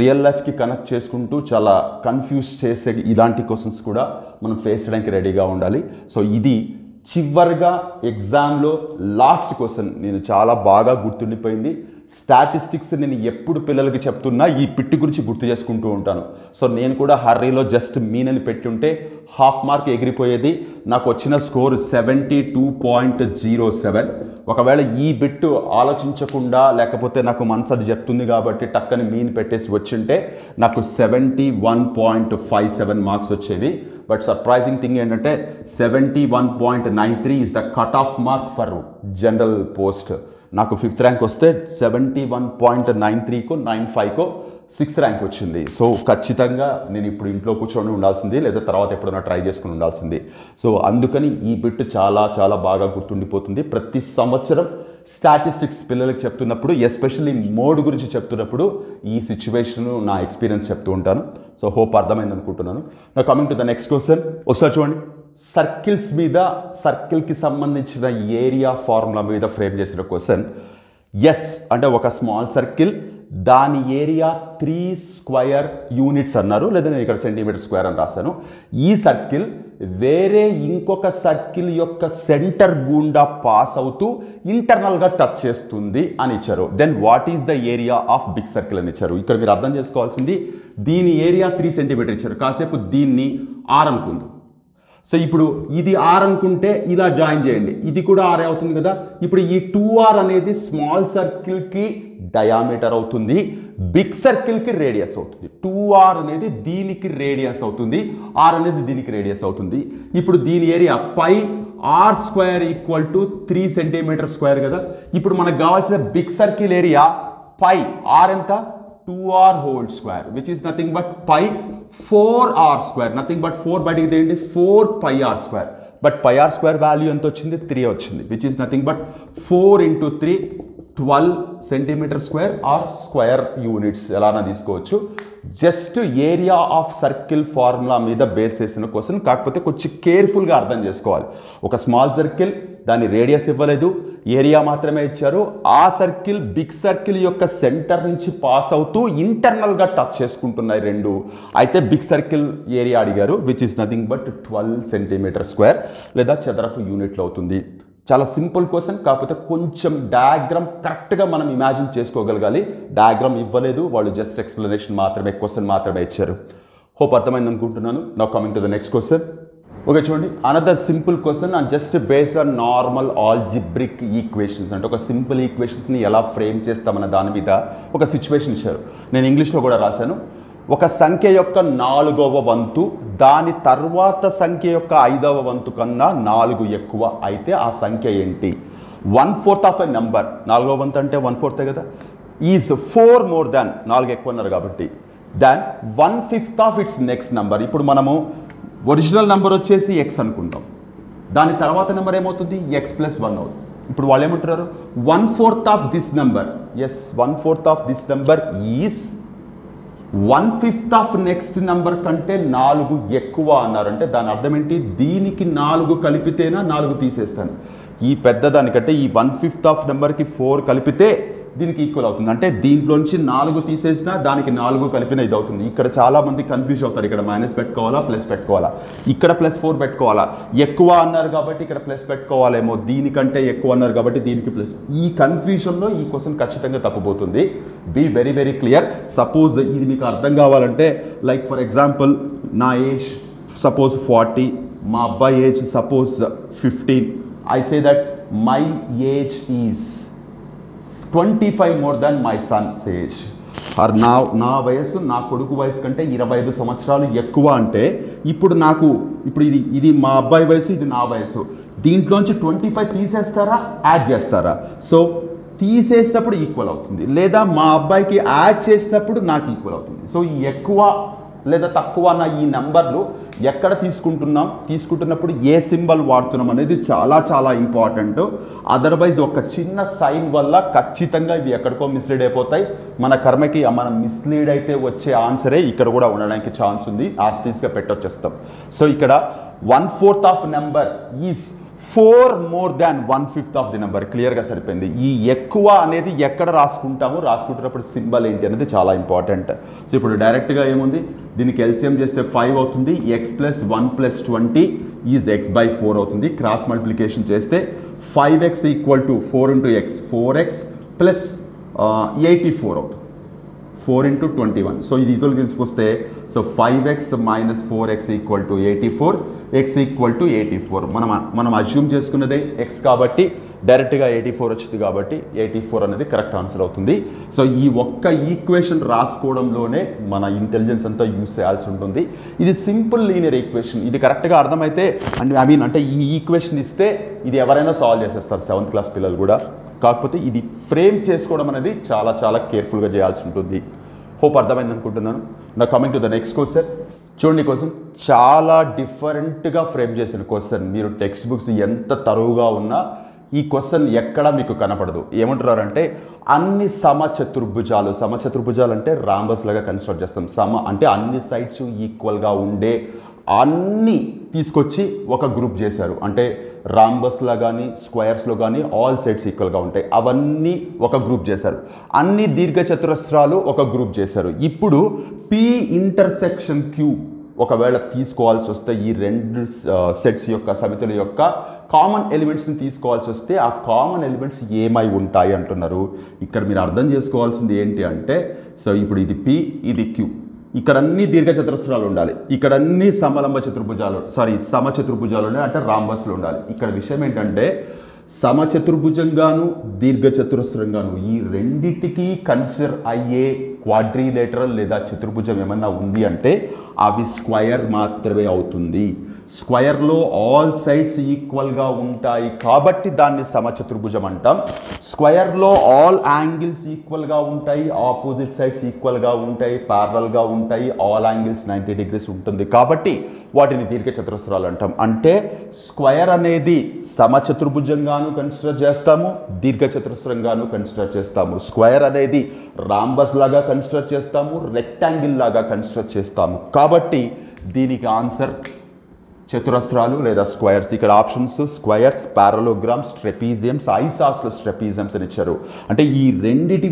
రియల్ లైఫ్కి కనెక్ట్ చేసుకుంటూ చాలా కన్ఫ్యూజ్ చేసే ఇలాంటి క్వశ్చన్స్ కూడా మనం ఫేస్ చేయడానికి రెడీగా ఉండాలి. సో ఇది చివరిగా ఎగ్జామ్లో లాస్ట్ క్వశ్చన్ నేను చాలా బాగా గుర్తుండిపోయింది. స్టాటిస్టిక్స్ నేను ఎప్పుడు పిల్లలకి చెప్తున్నా ఈ పిట్టి గురించి గుర్తు చేసుకుంటూ ఉంటాను. సో నేను కూడా హర్రీలో జస్ట్ మీనని పెట్టుంటే హాఫ్ మార్క్ ఎగిరిపోయేది. నాకు వచ్చిన స్కోర్ 72.07. ఒకవేళ ఈ బిట్టు ఆలోచించకుండా లేకపోతే నాకు మనసు అది చెప్తుంది కాబట్టి టక్కని మీన్ పెట్టేసి వచ్చింటే నాకు 71.57 మార్క్స్ వచ్చేది. బట్ సర్ప్రైజింగ్ థింగ్ ఏంటంటే 71.93 is the cut off mark for general post. నాకు 5th ర్యాంక్ వస్తే 71.93కో 95కో 6th ర్యాంక్ వచ్చింది. సో ఖచ్చితంగా నేను ఇప్పుడు ఇంట్లో కూర్చొని ఉండాల్సింది, లేదా తర్వాత ఎప్పుడైనా ట్రై చేసుకుని ఉండాల్సింది. సో అందుకని ఈ బిట్ చాలా చాలా బాగా గుర్తుండిపోతుంది. ప్రతి సంవత్సరం స్టాటిస్టిక్స్ పిల్లలకి చెప్తున్నప్పుడు, ఎస్పెషల్లీ మోడ్ గురించి చెప్తున్నప్పుడు ఈ సిచ్యువేషన్ నా ఎక్స్పీరియన్స్ చెప్తూ ఉంటాను. సో హోప్ అర్థమైంది అనుకుంటున్నాను. Now coming to the next question. ఒకసారి చూడండి, సర్కిల్స్ మీద సర్కిల్కి సంబంధించిన ఏరియా ఫార్ములా మీద ఫ్రేమ్ చేసిన క్వశ్చన్. ఎస్ అంటే ఒక స్మాల్ సర్కిల్, దాని ఏరియా 3 స్క్వేర్ యూనిట్స్ అన్నారు, లేదా నేను ఇక్కడ సెంటీమీటర్ స్క్వేర్ అని రాస్తాను. ఈ సర్కిల్ వేరే ఇంకొక సర్కిల్ యొక్క సెంటర్ గుండా పాస్ అవుతూ ఇంటర్నల్గా టచ్ చేస్తుంది అని ఇచ్చారు. Then what is the area of big circle అని ఇచ్చారు. ఇక్కడ మీరు అర్థం చేసుకోవాల్సింది, దీని ఏరియా 3 సెంటీమీటర్ ఇచ్చారు. కాసేపు దీన్ని R అనుకుంది. సో ఇప్పుడు ఇది R అనుకుంటే ఇలా జాయిన్ చేయండి, ఇది కూడా R అవుతుంది కదా. ఇప్పుడు ఈ 2R అనేది స్మాల్ సర్కిల్కి డయామీటర్ అవుతుంది, బిగ్ సర్కిల్కి రేడియస్ అవుతుంది. 2R అనేది దీనికి రేడియస్ అవుతుంది, R అనేది దీనికి రేడియస్ అవుతుంది. ఇప్పుడు దీని area pi R square equal to 3 centimetre square కదా. ఇప్పుడు మనకు కావాల్సిన big circle area pi R ఎంత, 2R whole square, which is nothing but pi 4R square. Nothing but 4 బయటికి తీయండి, 4 pi R square. But pi R square value ఎంత వచ్చింది, 3 వచ్చింది, which is nothing but 4 into 3 12 centimetre square or square units ఎలానా తీసుకోవచ్చు. Just area of circle formula మీద బేస్ చేసిన క్వశ్చన్, కాకపోతే కొంచెం కేర్ఫుల్గా అర్థం చేసుకోవాలి. ఒక స్మాల్ సర్కిల్, దాని రేడియస్ ఇవ్వలేదు, ఏరియా మాత్రమే ఇచ్చారు. ఆ సర్కిల్ బిగ్ సర్కిల్ యొక్క సెంటర్ నుంచి పాస్ అవుతూ ఇంటర్నల్గా టచ్ చేసుకుంటున్నాయి రెండు. అయితే బిగ్ సర్కిల్ ఏరియా అడిగారు, which is nothing but 12 centimetre square లేదా చదరపు యూనిట్లు అవుతుంది. చాలా సింపుల్ క్వశ్చన్, కాకపోతే కొంచెం డయాగ్రామ్ కరెక్ట్గా మనం ఇమాజిన్ చేసుకోగలగాలి. డయాగ్రామ్ ఇవ్వలేదు, వాళ్ళు జస్ట్ ఎక్స్ప్లెనేషన్ మాత్రమే, క్వశ్చన్ మాత్రమే ఇచ్చారు. హోప్ అర్థమైంది అనుకుంటున్నాను. Now coming to the next question. Okay చూడండి, another simple question and just based on normal algebraic equations. అంటే ఒక సింపుల్ ఈక్వేషన్స్ని ఎలా ఫ్రేమ్ చేస్తామన్న దాని మీద ఒక సిచ్యువేషన్ ఇచ్చారు. నేను ఇంగ్లీష్లో కూడా రాశాను. ఒక సంఖ్య యొక్క 4వ వంతు దాని తర్వాత సంఖ్య యొక్క 5వ వంతు కన్నా 4 ఎక్కువ అయితే ఆ సంఖ్య ఏంటి? 1/4 ఆఫ్ ఎ నెంబర్, 4వ వంతు అంటే 1/4 కదా, ఈజ్ 4 మోర్ దాన్, 4 ఎక్కువ అన్నారు కాబట్టి, దాన్ 1/5 ఆఫ్ ఇట్స్ నెక్స్ట్ నెంబర్. ఇప్పుడు మనము ఒరిజినల్ నెంబర్ వచ్చేసి x అనుకుందాం, దాని తర్వాత నెంబర్ ఏమవుతుంది, x+1 అవుతుంది. ఇప్పుడు వాళ్ళు ఏమంటున్నారు, 1/4 of this number, yes 1/4 of this number is 1/5 of next number కంటే 4 ఎక్కువ అన్నారు. అంటే దాని అర్థం ఏంటి, దీనికి 4 కలిపితేనా 4 తీసేస్తాను. ఈ పెద్ద దానికంటే ఈ 1/5 ఆఫ్ నెంబర్కి 4 కలిపితే దీనికి ఈక్వల్ అవుతుంది. అంటే దీంట్లోంచి 4 తీసేసినా దానికి 4 కలిపిన ఇది అవుతుంది. ఇక్కడ చాలామంది కన్ఫ్యూజ్ అవుతారు, ఇక్కడ మైనస్ పెట్టుకోవాలా ప్లస్ పెట్టుకోవాలా, ఇక్కడ +4 పెట్టుకోవాలా, ఎక్కువ అన్నారు కాబట్టి ఇక్కడ ప్లస్ పెట్టుకోవాలేమో, దీనికంటే ఎక్కువ అన్నారు కాబట్టి దీనికి ప్లస్. ఈ కన్ఫ్యూజన్లో ఈ క్వశ్చన్ ఖచ్చితంగా తప్పుపోతుంది. Be very very clear. Suppose ఇది మీకు అర్థం కావాలంటే, లైక్ ఫర్ ఎగ్జాంపుల్ నా ఏజ్ సపోజ్ 40, మా అబ్బాయి age suppose 15. I say that my age is 25 more than my son's age. Or నా వయసు నా కొడుకు వయసు కంటే 25 సంవత్సరాలు ఎక్కువ అంటే ఇప్పుడు ఇది మా అబ్బాయి వయసు, ఇది నా వయసు, దీంట్లోంచి 25 తీసేస్తారా యాడ్ చేస్తారా? సో తీసేసినప్పుడు ఈక్వల్ అవుతుంది, లేదా మా అబ్బాయికి యాడ్ చేసినప్పుడు నాకు ఈక్వల్ అవుతుంది. సో ఈ ఎక్కువ లేదా తక్కువ అన్న ఈ నెంబర్లు ఎక్కడ తీసుకుంటున్నప్పుడు ఏ సింబల్ వాడుతున్నాం అనేది చాలా చాలా ఇంపార్టెంట్. అదర్వైజ్ ఒక చిన్న సైన్ వల్ల ఖచ్చితంగా ఇవి ఎక్కడికో మిస్లీడ్ అయిపోతాయి. మన కర్మకి మనం మిస్లీడ్ అయితే వచ్చే ఆన్సరే ఇక్కడ కూడా ఉండడానికి ఛాన్స్ ఉంది, ఆస్టీస్గా పెట్టొచ్చేస్తాం. సో ఇక్కడ 1/4 of number is 4 more than 1/5 of the number. క్లియర్గా సరిపోయింది. ఈ ఎక్కువ అనేది ఎక్కడ రాసుకుంటున్నప్పుడు సింబల్ ఏంటి అనేది చాలా ఇంపార్టెంట్. సో ఇప్పుడు డైరెక్ట్గా ఏముంది, దీనికి ఎల్సిఎం చేస్తే 5 అవుతుంది. ఎక్స్ ప్లస్ 1 + 20 ఈజ్ x/4 అవుతుంది. క్రాస్ మల్టిప్లికేషన్ చేస్తే 5x equal to 4 × x 4x plus 84 అవుతుంది. 4 × 21. సో ఇది ఇతరులు తీసుకొస్తే so 5x - 4x equal to 84, x equal to 84. మనం అజ్యూమ్ చేసుకున్నదే x కాబట్టి డైరెక్ట్గా 84 వచ్చింది కాబట్టి 84 అనేది కరెక్ట్ ఆన్సర్ అవుతుంది. సో ఈ ఒక్క ఈక్వేషన్ రాసుకోవడంలోనే మన ఇంటెలిజెన్స్ అంతా యూజ్ చేయాల్సి ఉంటుంది. ఇది సింపుల్ లీనియర్ ఈక్వేషన్. ఇది కరెక్ట్గా అర్థమైతే అంటే ఈ ఈక్వేషన్ ఇస్తే ఇది ఎవరైనా సాల్వ్ చేసేస్తారు, 7th క్లాస్ పిల్లలు కూడా. కాకపోతే ఇది ఫ్రేమ్ చేసుకోవడం అనేది చాలా చాలా కేర్ఫుల్గా చేయాల్సి ఉంటుంది. హోప్ అర్థమైంది అనుకుంటున్నాను. Now coming to the next question. చూడండి, క్వశ్చన్ చాలా డిఫరెంట్గా ఫ్రేమ్ చేసిన క్వశ్చన్. మీరు టెక్స్ట్ బుక్స్ ఎంత తరువుగా ఉన్నా ఈ క్వశ్చన్ ఎక్కడ మీకు కనపడదు. ఏమంటున్నారంటే అన్ని సమచతుర్భుజాలు అంటే రాంబస్ లాగా కన్స్ట్రక్ట్ చేస్తాం. అంటే అన్ని సైడ్స్ ఈక్వల్గా ఉండే అన్నీ తీసుకొచ్చి ఒక గ్రూప్ చేశారు. అంటే రాంబస్లో కానీ స్క్వేర్స్లో కానీ ఆల్ సైడ్స్ ఈక్వల్గా ఉంటాయి, అవన్నీ ఒక గ్రూప్ చేశారు. అన్ని దీర్ఘచతురస్రాలు ఒక గ్రూప్ చేశారు. ఇప్పుడు P ఇంటర్సెక్షన్ Q ఒకవేళ తీసుకోవాల్సి వస్తే ఈ రెండు సెట్స్ యొక్క సమితుల యొక్క కామన్ ఎలిమెంట్స్ని తీసుకోవాల్సి వస్తే ఆ కామన్ ఎలిమెంట్స్ ఏమై ఉంటాయి అంటున్నారు. ఇక్కడ మీరు అర్థం చేసుకోవాల్సింది ఏంటి అంటే, సో ఇప్పుడు ఇది P, ఇది Q, ఇక్కడ అన్ని దీర్ఘచతురస్రాలు ఉండాలి, ఇక్కడ అన్ని సమచతుర్భుజాలు అంటే రాంబస్లు ఉండాలి. ఇక్కడ విషయం ఏంటంటే సమచతుర్భుజంగాను దీర్ఘచతురస్రంగాను ఈ రెండిటికి కన్సిడర్ అయ్యే క్వాడ్రిలేటరల్ లేదా చతుర్భుజం ఏమన్నా ఉంది అంటే అవి స్క్వయర్ మాత్రమే అవుతుంది. స్క్వయర్లో ఆల్ సైడ్స్ ఈక్వల్గా ఉంటాయి కాబట్టి దాన్ని సమచతుర్భుజం అంటాం. స్క్వయర్లో ఆల్ యాంగిల్స్ ఈక్వల్గా ఉంటాయి, ఆపోజిట్ సైడ్స్ ఈక్వల్గా ఉంటాయి, ప్యారలల్గా ఉంటాయి, ఆల్ యాంగిల్స్ 90 degrees ఉంటుంది కాబట్టి వాటిని దీర్ఘచతురస్రాలు అంటాం. అంటే స్క్వయర్ అనేది సమచతుర్భుజంగాను కన్సిడర్ చేస్తాము, దీర్ఘచతురస్రంగాను కన్సిడర్ చేస్తాము. స్క్వయర్ అనేది రాంబస్ లాగా కన్సిడర్ చేస్తాము, రెక్టాంగిల్ లాగా కన్సిడర్ చేస్తాము. కాబట్టి దీనికి ఆన్సర్ చతురస్రాలు లేదా స్క్వేర్స్. ఇక్కడ ఆప్షన్స్ స్క్వేర్స్, పారలోగ్రామ్స్, ట్రెపీజియమ్స్, ఐసాస్లస్ ట్రెపీజియమ్స్ అని ఇచ్చారు. అంటే ఈ రెండిటి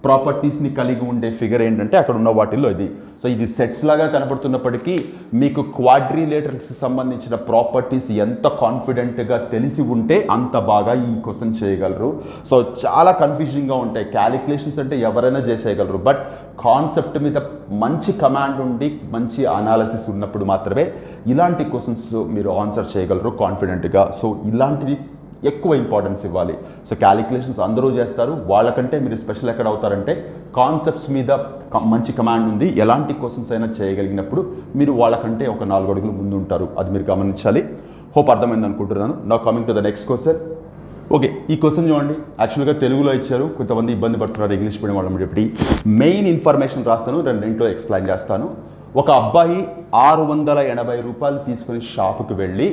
ప్రాపర్టీస్ని కలిగి ఉండే ఫిగర్ ఏంటంటే అక్కడ ఉన్న వాటిల్లో ఇది. సో ఇది సెట్స్ లాగా కనపడుతున్నప్పటికీ మీకు క్వాడ్రిలేటరల్స్కి సంబంధించిన ప్రాపర్టీస్ ఎంత కాన్ఫిడెంట్గా తెలిసి ఉంటే అంత బాగా ఈ క్వశ్చన్ చేయగలరు. సో చాలా కన్ఫ్యూజింగ్గా ఉంటాయి. క్యాలిక్యులేషన్స్ అంటే ఎవరైనా చేసేయగలరు, బట్ కాన్సెప్ట్ మీద మంచి కమాండ్ ఉండి మంచి అనాలిసిస్ ఉన్నప్పుడు మాత్రమే ఇలాంటి క్వశ్చన్స్ మీరు ఆన్సర్ చేయగలరు కాన్ఫిడెంట్గా. సో ఇలాంటివి ఎక్కువ ఇంపార్టెన్స్ ఇవ్వాలి. సో క్యాలిక్యులేషన్స్ అందరూ చేస్తారు, వాళ్ళకంటే మీరు స్పెషల్ ఎక్కడ అవుతారంటే కాన్సెప్ట్స్ మీద మంచి కమాండ్ ఉంది, ఎలాంటి క్వశ్చన్స్ అయినా చేయగలిగినప్పుడు మీరు వాళ్ళకంటే ఒక 4 అడుగులు ముందు ఉంటారు. అది మీరు గమనించాలి. హోప్ అర్థమైంది అనుకుంటున్నాను. Now coming to the next question. Okay, ఈ క్వశ్చన్ చూడండి. యాక్చువల్గా తెలుగులో ఇచ్చారు, కొంతమంది ఇబ్బంది పడుతున్నారు ఇంగ్లీష్ మీడియం వాళ్ళని. చెప్పి మెయిన్ ఇన్ఫర్మేషన్ రాస్తాను, రెండింటిలో ఎక్స్ప్లెయిన్ చేస్తాను. ఒక అబ్బాయి 680 రూపాయలు తీసుకుని షాపుకి వెళ్ళి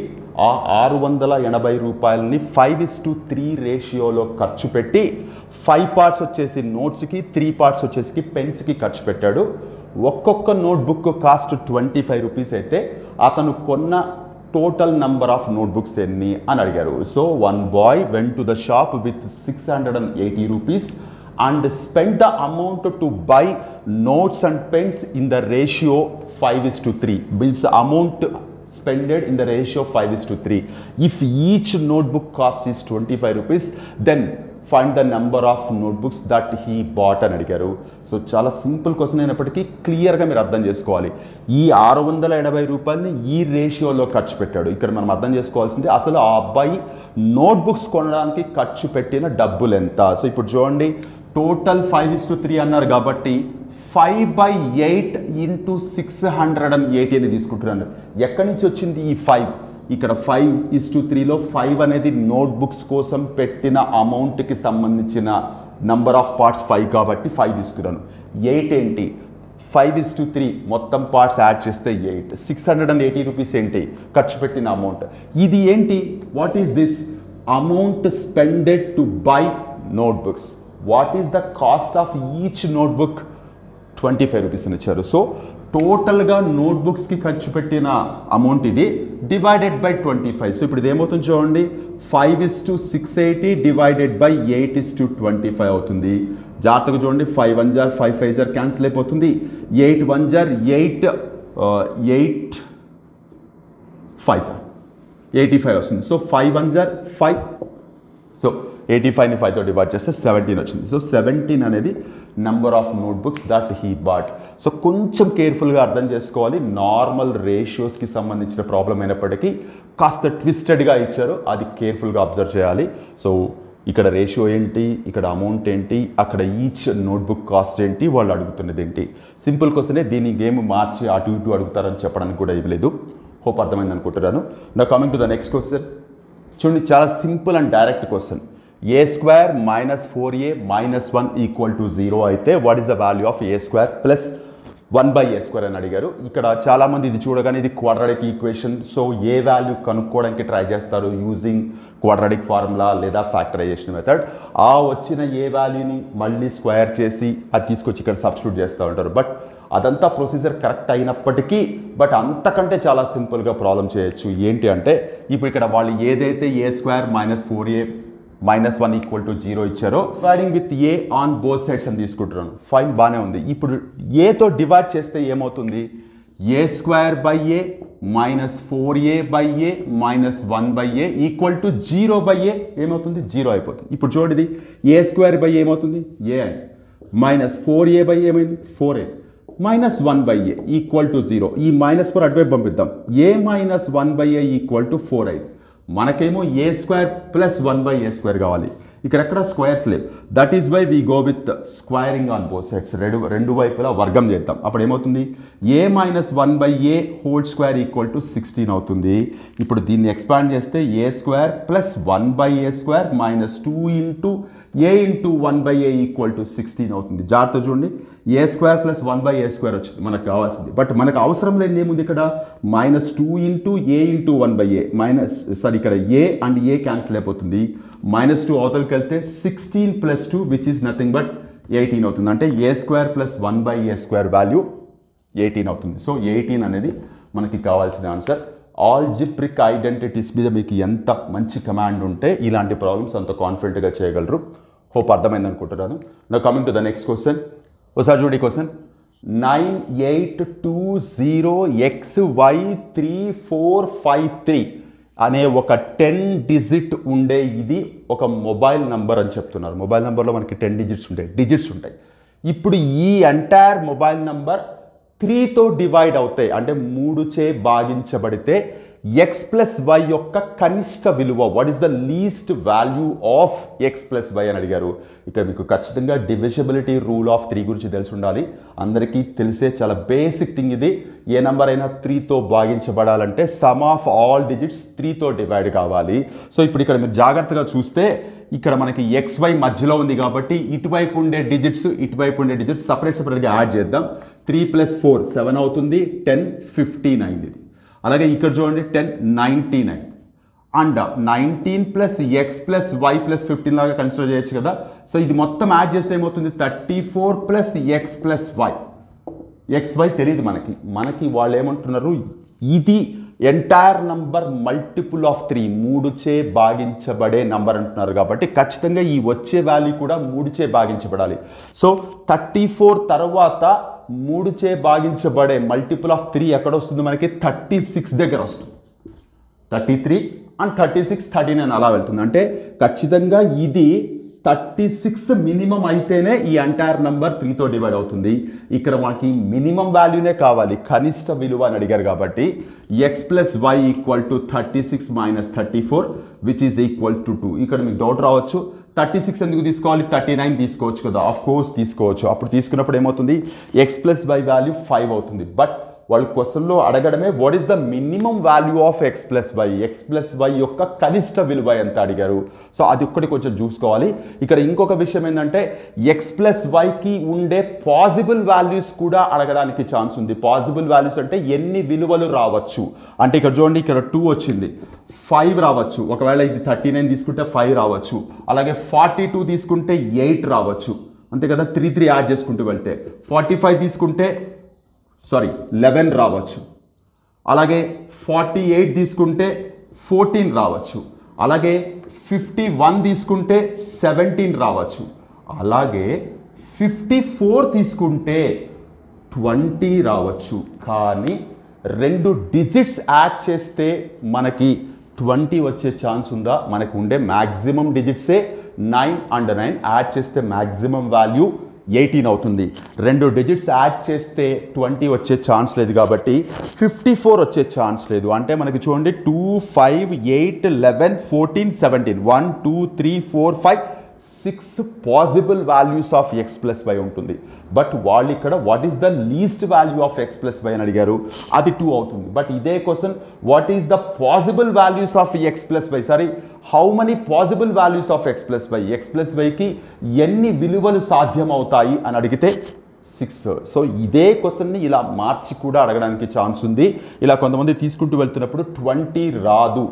ఆ 680 రూపాయలని 5:3 రేషియోలో ఖర్చు పెట్టి 5 పార్ట్స్ వచ్చేసి నోట్స్కి, 3 పార్ట్స్ వచ్చేసి పెన్స్కి ఖర్చు పెట్టాడు. ఒక్కొక్క నోట్బుక్ కాస్ట్ 25 రూపీస్ అయితే అతను కొన్న టోటల్ నంబర్ ఆఫ్ నోట్బుక్స్ ఎన్ని అని అడిగారు. So one boy went to the shop with 680 rupees and spent the amount to buy notes and pens in the ratio 5:3. Means amount spended in the ratio 5:3. If each notebook cost is 25 rupees, then find the number of notebooks that he bat అని అడిగారు. సో చాలా సింపుల్ క్వశ్చన్ అయినప్పటికీ క్లియర్గా మీరు అర్థం చేసుకోవాలి. ఈ 680 రూపాయలని ఈ రేషియోలో ఖర్చు పెట్టాడు. ఇక్కడ మనం అర్థం చేసుకోవాల్సింది అసలు ఆ అబ్బాయి నోట్బుక్స్ కొనడానికి ఖర్చు పెట్టిన డబ్బులు ఎంత. సో ఇప్పుడు చూడండి, టోటల్ 5:3 అన్నారు కాబట్టి 5/8 ఇంటూ 680 అని తీసుకుంటున్నాను. ఎక్కడి నుంచి వచ్చింది ఈ 5? ఇక్కడ 5:3లో 5 అనేది నోట్బుక్స్ కోసం పెట్టిన అమౌంట్కి సంబంధించిన నంబర్ ఆఫ్ పార్ట్స్ 5 కాబట్టి 5 తీసుకున్నాను. 8 ఏంటి? 5:3 మొత్తం పార్ట్స్ యాడ్ చేస్తే 8. 680 రూపీస్ ఏంటి? ఖర్చు పెట్టిన అమౌంట్. ఇది ఏంటి? What is this? Amount spended to buy notebooks. What is the cost of each notebook? 25 rupees అని ఇచ్చారు. సో టోటల్గా నోట్బుక్స్కి ఖర్చు పెట్టిన అమౌంట్ ఇది డివైడెడ్ బై 25. సో ఇప్పుడు ఇది ఏమవుతుంది చూడండి, 5:680 డివైడెడ్ బై 8:25 అవుతుంది. జాగ్రత్తగా చూడండి, 5 1 జార్ 5 5 జార్ క్యాన్సిల్ అయిపోతుంది. 8 1 జార్ 8 8 5 జార్ 85 వస్తుంది. So 5 1 jar 5. సో 85ని 5తో డివైడ్ చేస్తే 17 వచ్చింది. సో 17 అనేది number of notebooks that he bought. So కొంచెం కేర్ఫుల్గా అర్థం చేసుకోవాలి. నార్మల్ రేషియోస్కి సంబంధించిన ప్రాబ్లం అయినప్పటికీ కాస్త ట్విస్టెడ్గా ఇచ్చారు, అది కేర్ఫుల్గా అబ్జర్వ్ చేయాలి. సో ఇక్కడ రేషియో ఏంటి, ఇక్కడ అమౌంట్ ఏంటి, అక్కడ ఈచ్ నోట్బుక్ కాస్ట్ ఏంటి, వాళ్ళు అడుగుతున్నది ఏంటి. సింపుల్ క్వశ్చనే, దీని గేమ్ మార్చి అటు ఇటు అడుగుతారని చెప్పడానికి కూడా ఇవ్వలేదు. హోప్ అర్థమైంది అనుకుంటున్నాను. Now coming to the next question. చూడండి, చాలా simple and direct question. a² - 4a - 1 = 0 అయితే what is the value of a² + 1/a² అని అడిగారు. ఇక్కడ చాలామంది ఇది చూడగానే ఇది క్వాడ్రాటిక్ ఈక్వేషన్, సో ఏ వాల్యూ కనుక్కోవడానికి ట్రై చేస్తారు యూజింగ్ క్వాడ్రాటిక్ ఫార్ములా లేదా ఫ్యాక్టరైజేషన్ మెథడ్. ఆ వచ్చిన ఏ వాల్యూని మళ్ళీ స్క్వేర్ చేసి అది తీసుకొచ్చి ఇక్కడ సబ్స్టిట్యూట్ చేస్తూ ఉంటారు. బట్ అదంతా ప్రొసీజర్ కరెక్ట్ అయినప్పటికీ బట్ అంతకంటే చాలా సింపుల్గా ప్రాబ్లం చేయొచ్చు. ఏంటి అంటే, ఇప్పుడు ఇక్కడ వాళ్ళు ఏదైతే a² - 4a - 1 = 0 ఇచ్చారో dividing with A on both sides అని తీసుకుంటున్నాను. ఫైన్, బాగానే ఉంది. ఇప్పుడు ఏతో డివైడ్ చేస్తే ఏమవుతుంది? a² / a - 4a/a - 1/a = 0/a ఏమవుతుంది? 0 అయిపోతుంది. ఇప్పుడు చూడండి, a² ఏమవుతుంది? a మైనస్ 4a/a ఏమైంది? 4a - 1/a = 0. ఈ -4 అటువైపు పంపిద్దాం. a - 1/a = 4 అయింది. మనకేమో a² + 1/a² కావాలి. ఇక్కడెక్కడ స్క్వేర్స్ లేవు. That is why we go with squaring on both sides. రెండు వైపులా వర్గం చేద్దాం. అప్పుడు ఏమవుతుంది? a - 1/a (² = 16 అవుతుంది. ఇప్పుడు దీన్ని ఎక్స్పాండ్ చేస్తే a² + 1/a² - 2 × a × 1/a = 16 అవుతుంది. జాగ్రత్త చూడండి, a² + 1/a² వచ్చింది మనకు కావాల్సింది. బట్ మనకు అవసరం లేని ఏముంది ఇక్కడ? -2 × a × 1/a ఇక్కడ a అండ్ a క్యాన్సిల్ అయిపోతుంది. -2 అవతలకి వెళ్తే 16 + 2 విచ్ ఈస్ నథింగ్ బట్ 18 అవుతుంది. అంటే a² + 1/a² వాల్యూ 18 అవుతుంది. సో 18 అనేది మనకి కావాల్సిన ఆన్సర్. ఆల్జిబ్రిక్ ఐడెంటిటీస్ మీద మీకు ఎంత మంచి కమాండ్ ఉంటే ఇలాంటి ప్రాబ్లమ్స్ అంత కాన్ఫిడెంట్గా చేయగలరు. హోప్ అర్థమైంది అనుకుంటున్నాను. Now coming to the next question. ఒకసారి చూడండి క్వశ్చన్. 9820XY3453 అనే ఒక 10 డిజిట్ ఉండే ఇది ఒక మొబైల్ నంబర్ అని చెప్తున్నారు. మొబైల్ నెంబర్లో మనకి 10 డిజిట్స్ ఉంటాయి. ఇప్పుడు ఈ ఎంటైర్ మొబైల్ నంబర్ 3తో డివైడ్ అవుతాయి, అంటే 3చే భాగించబడితే x + y యొక్క కనిష్ట విలువ, what is the least value of x + y అని అడిగారు. ఇక్కడ మీకు ఖచ్చితంగా డివిజిబిలిటీ రూల్ ఆఫ్ 3 గురించి తెలిసి ఉండాలి. అందరికీ తెలిసే చాలా బేసిక్ థింగ్ ఇది. ఏ నెంబర్ అయినా 3తో భాగించబడాలంటే సమ్ ఆఫ్ ఆల్ డిజిట్స్ 3తో డివైడ్ కావాలి. సో ఇప్పుడు ఇక్కడ మీరు జాగ్రత్తగా చూస్తే ఇక్కడ మనకి xy మధ్యలో ఉంది కాబట్టి ఇటువైపు ఉండే డిజిట్స్ సపరేట్గా యాడ్ చేద్దాం. 3 + 4 7 అవుతుంది. 10 15 అయింది. అలాగే ఇక్కడ చూడండి 10 99 అండ్ 19 + x + y + 15 లాగా కన్సిడర్ చేయొచ్చు కదా. సో ఇది మొత్తం యాడ్ చేస్తే ఏమవుతుంది? 34 + x + y. xy తెలియదు మనకి వాళ్ళు ఏమంటున్నారు? ఇది ఎంటైర్ నంబర్ మల్టిపుల్ ఆఫ్ 3, 3చే భాగించబడే నంబర్ అంటున్నారు. కాబట్టి ఖచ్చితంగా ఈ వచ్చే వాల్యూ కూడా 3చే భాగించబడాలి. సో 34 తర్వాత 3చే భాగించబడే మల్టిపుల్ ఆఫ్ 3 ఎక్కడ వస్తుంది? మనకి 36 దగ్గర వస్తుంది. 33 అండ్ 36 39 అలా వెళ్తుంది. అంటే ఖచ్చితంగా ఇది 36 మినిమం అయితేనే ఈ ఎంటైర్ నెంబర్ 3తో డివైడ్ అవుతుంది. ఇక్కడ మనకి మినిమం వాల్యూనే కావాలి, కనిష్ట విలువ అని అడిగారు కాబట్టి x plus y equal to 36 minus 34 which is equal to 2. ఇక్కడ మీకు డౌట్ రావచ్చు, 36 ఎందుకు తీసుకోవాలి, 39 తీసుకోవచ్చు కదా. ఆఫ్ కోర్స్ తీసుకోవచ్చు. అప్పుడు తీసుకున్నప్పుడు ఏమవుతుంది, x ప్లస్ వై వాల్యూ 5 అవుతుంది. బట్ వాళ్ళు క్వశ్చన్లో అడగడమే what is the minimum value of X plus Y యొక్క కనిష్ట విలువ ఎంత అడిగారు. సో అది ఒక్కటి కొంచెం చూసుకోవాలి. ఇక్కడ ఇంకొక విషయం ఏంటంటే ఎక్స్ ప్లస్ వైకి ఉండే పాసిబుల్ వాల్యూస్ కూడా అడగడానికి ఛాన్స్ ఉంది. పాసిబుల్ వాల్యూస్ అంటే ఎన్ని విలువలు రావచ్చు అంటే ఇక్కడ చూడండి, ఇక్కడ 2 వచ్చింది, 5 రావచ్చు. ఒకవేళ ఇది 39 తీసుకుంటే 5 రావచ్చు. అలాగే 42 తీసుకుంటే 8 రావచ్చు, అంతే కదా. 3 యాడ్ చేసుకుంటూ వెళ్తే 45 తీసుకుంటే 11 రావచ్చు. అలాగే 48 తీసుకుంటే 14 రావచ్చు. అలాగే 51 తీసుకుంటే 17 రావచ్చు. అలాగే 54 తీసుకుంటే 20 రావచ్చు. కానీ 2 డిజిట్స్ యాడ్ చేస్తే మనకి 20 వచ్చే ఛాన్స్ ఉందా? మనకు ఉండే మ్యాక్సిమం డిజిట్సే 9 అండ్ 9 యాడ్ చేస్తే మ్యాక్సిమం వాల్యూ 18 అవుతుంది. 2 డిజిట్స్ యాడ్ చేస్తే 20 వచ్చే ఛాన్స్ లేదు కాబట్టి 54 వచ్చే ఛాన్స్ లేదు. అంటే మనకి చూడండి 2, 5, 8, 11, 14, 17 1, 2, 3, 4, 5, 6 possible values of X plus Y ఉంటుంది. బట్ వాళ్ళు ఇక్కడ what is the least value of X plus Y అని అడిగారు, అది 2 అవుతుంది. బట్ ఇదే question what is the possible values of X plus Y, sorry how many possible values of X plus Y, X plus వైకి ఎన్ని విలువలు సాధ్యమవుతాయి అని అడిగితే 6. సో ఇదే క్వశ్చన్ని ఇలా మార్చి కూడా అడగడానికి ఛాన్స్ ఉంది. ఇలా కొంతమంది తీసుకుంటూ వెళ్తున్నప్పుడు 20 రాదు,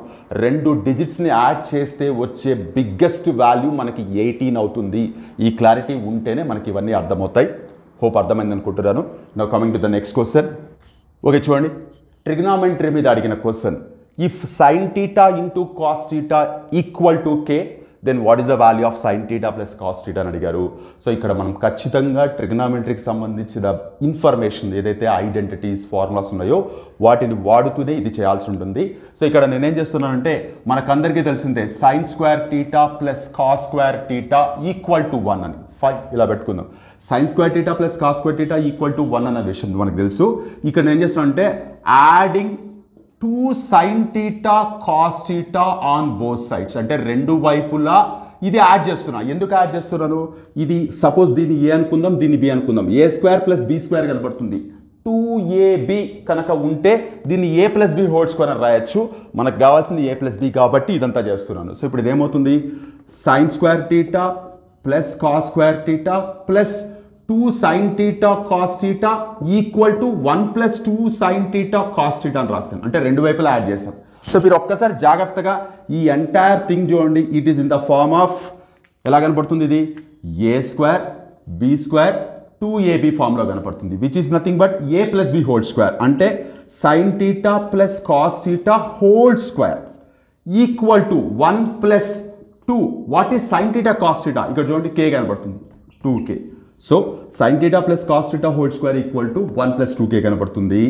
2 డిజిట్స్ని యాడ్ చేస్తే వచ్చే బిగ్గెస్ట్ వాల్యూ మనకి 18 అవుతుంది. ఈ క్లారిటీ ఉంటేనే మనకి ఇవన్నీ అర్థమవుతాయి. హోప్ అర్థమైంది అనుకుంటున్నాను. Now coming to the next question. Okay చూడండి, ట్రిగ్నామెంట్రీ మీద అడిగిన question. If sine theta into cos theta equal to k then what is the value of sine theta plus cos theta అని అడిగారు. సో ఇక్కడ మనం ఖచ్చితంగా ట్రిగ్నామెంట్రీకి సంబంధించిన ఇన్ఫర్మేషన్ ఏదైతే ఐడెంటిటీస్ ఫార్ములాస్ ఉన్నాయో వాటిని వాడుతూనే ఇది చేయాల్సి ఉంటుంది. సో ఇక్కడ నేనేం చేస్తున్నానంటే మనకందరికీ తెలిసిందే sign square theta plus cos square theta equal to 1 అని. ఫైన్, ఇలా పెట్టుకుందాం. Sign square theta plus cos square theta equal to 1 అన్న విషయం మనకు తెలుసు. ఇక్కడ నేను ఏం చేస్తున్నానంటే adding 2 sine theta cos theta on both sides, అంటే రెండు వైపులా ఇది యాడ్ చేస్తున్నా. ఎందుకు యాడ్ చేస్తున్నాను, ఇది సపోజ్ దీన్ని ఏ అనుకుందాం, దీన్ని బి అనుకుందాం. ఏ స్క్వేర్ ప్లస్ బి స్క్వేర్ కనబడుతుంది. 2ab కనుక ఉంటే దీన్ని ఏ ప్లస్ బి హోల్ స్క్వేర్ అని రాయొచ్చు. మనకు కావాల్సింది ఏ ప్లస్ బి కాబట్టి ఇదంతా చేస్తున్నాను. సో ఇప్పుడు ఇదేమవుతుంది, sine square theta plus cos square theta plus 2 sine theta cos theta equal to 1 plus 2 sine theta cos theta అని రాస్తాను. అంటే రెండు వైపులా యాడ్ చేస్తాం. సో మీరు ఒక్కసారి జాగ్రత్తగా ఈ ఎంటైర్ థింగ్ చూడండి. It is in the form of ఎలా కనపడుతుంది, ఇది ఏ స్క్వేర్ బి స్క్వేర్ 2ab ఫామ్లో కనపడుతుంది, which is nothing but A plus B whole square. అంటే sine theta plus cos theta whole square equal to 1 plus 2. What is sine theta cos theta, ఇక్కడ చూడండి k కనపడుతుంది 2k. So sine theta plus cos theta whole square equal to 1 plus 2k కనపడుతుంది.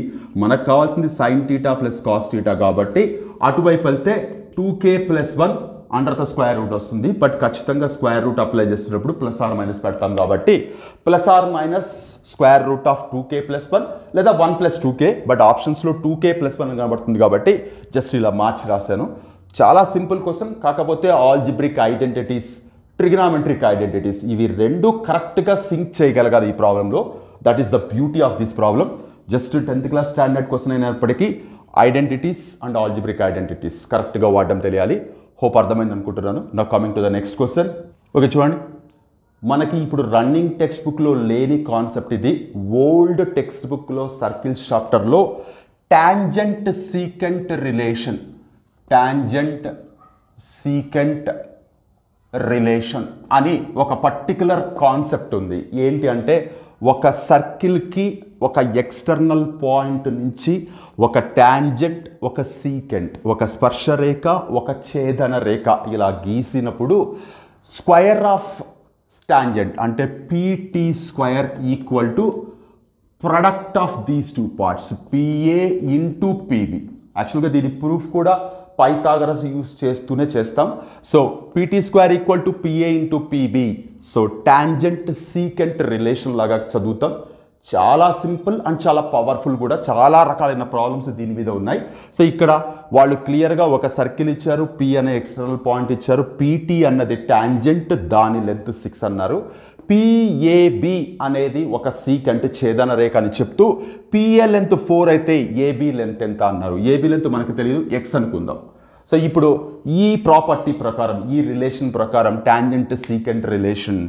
మనకు కావాల్సింది sine theta plus cos theta కాబట్టి అటువైపు వెళ్తే 2k plus 1 under the square root వస్తుంది. బట్ ఖచ్చితంగా స్క్వేర్ రూట్ అప్లై చేస్తున్నప్పుడు ప్లస్ ఆర్ మైనస్ పెడతాం కాబట్టి plus or minus square root of 2k plus 1 లేదా 1 ప్లస్ 2k. బట్ ఆప్షన్స్లో 2k ప్లస్ 1 కనబడుతుంది కాబట్టి జస్ట్ ఇలా మార్చి రాశాను. చాలా సింపుల్ క్వశ్చన్, కాకపోతే ఆల్జిబ్రిక్ ఐడెంటిటీస్ ట్రిగ్నామెంట్రిక్ ఐడెంటిటీస్ ఇవి రెండు కరెక్ట్గా సింక్ చేయగలగాలి ఈ ప్రాబ్లంలో. That is the beauty of this problem. Just 10th class standard question అయినప్పటికీ ఐడెంటిటీస్ అండ్ ఆల్జిబ్రిక్ ఐడెంటిటీస్ కరెక్ట్గా వాడడం తెలియాలి. హోప్ అర్థమైంది అనుకుంటున్నాను. Now coming to the next question. Okay చూడండి, మనకి ఇప్పుడు రన్నింగ్ టెక్స్ట్ బుక్లో లేని కాన్సెప్ట్ ఇది. ఓల్డ్ టెక్స్ట్ బుక్లో సర్కిల్స్ చాప్టర్లో tangent secant relation, tangent secant relation అని ఒక పర్టికులర్ కాన్సెప్ట్ ఉంది. ఏంటి అంటే ఒక సర్కిల్కి ఒక ఎక్స్టర్నల్ పాయింట్ నుంచి ఒక టాంజెంట్, ఒక సీకెంట్, ఒక స్పర్శరేఖ, ఒక ఛేదన రేఖ ఇలా గీసినప్పుడు స్క్వయర్ ఆఫ్ టాంజెంట్ అంటే PT square equal to product of these two parts PA into PB. యాక్చువల్గా దీని ప్రూఫ్ కూడా పైథాగరస్ యూస్ చేస్తూనే చేస్తాం. So PT square equal to PA into PB. So tangent secant relation లాగా చదువుతాం. చాలా సింపుల్ అండ్ చాలా పవర్ఫుల్ కూడా. చాలా రకాలైన ప్రాబ్లమ్స్ దీని మీద ఉన్నాయి. సో ఇక్కడ వాళ్ళు క్లియర్గా ఒక సర్కిల్ ఇచ్చారు, పి అనే ఎక్స్టర్నల్ పాయింట్ ఇచ్చారు, పీటీ అన్నది టాంజెంట్, దాని లెంత్ 6 అన్నారు. పిఏబి అనేది ఒక సీకెంట్ ఛేదన రేఖ అని చెప్తూ పిఏ లెంత్ 4 అయితే ఏబి లెంత్ ఎంత అన్నారు. ఏబి లెంత్ మనకు తెలియదు, ఎక్స్ అనుకుందాం. సో ఇప్పుడు ఈ ప్రాపర్టీ ప్రకారం, ఈ రిలేషన్ ప్రకారం tangent secant relation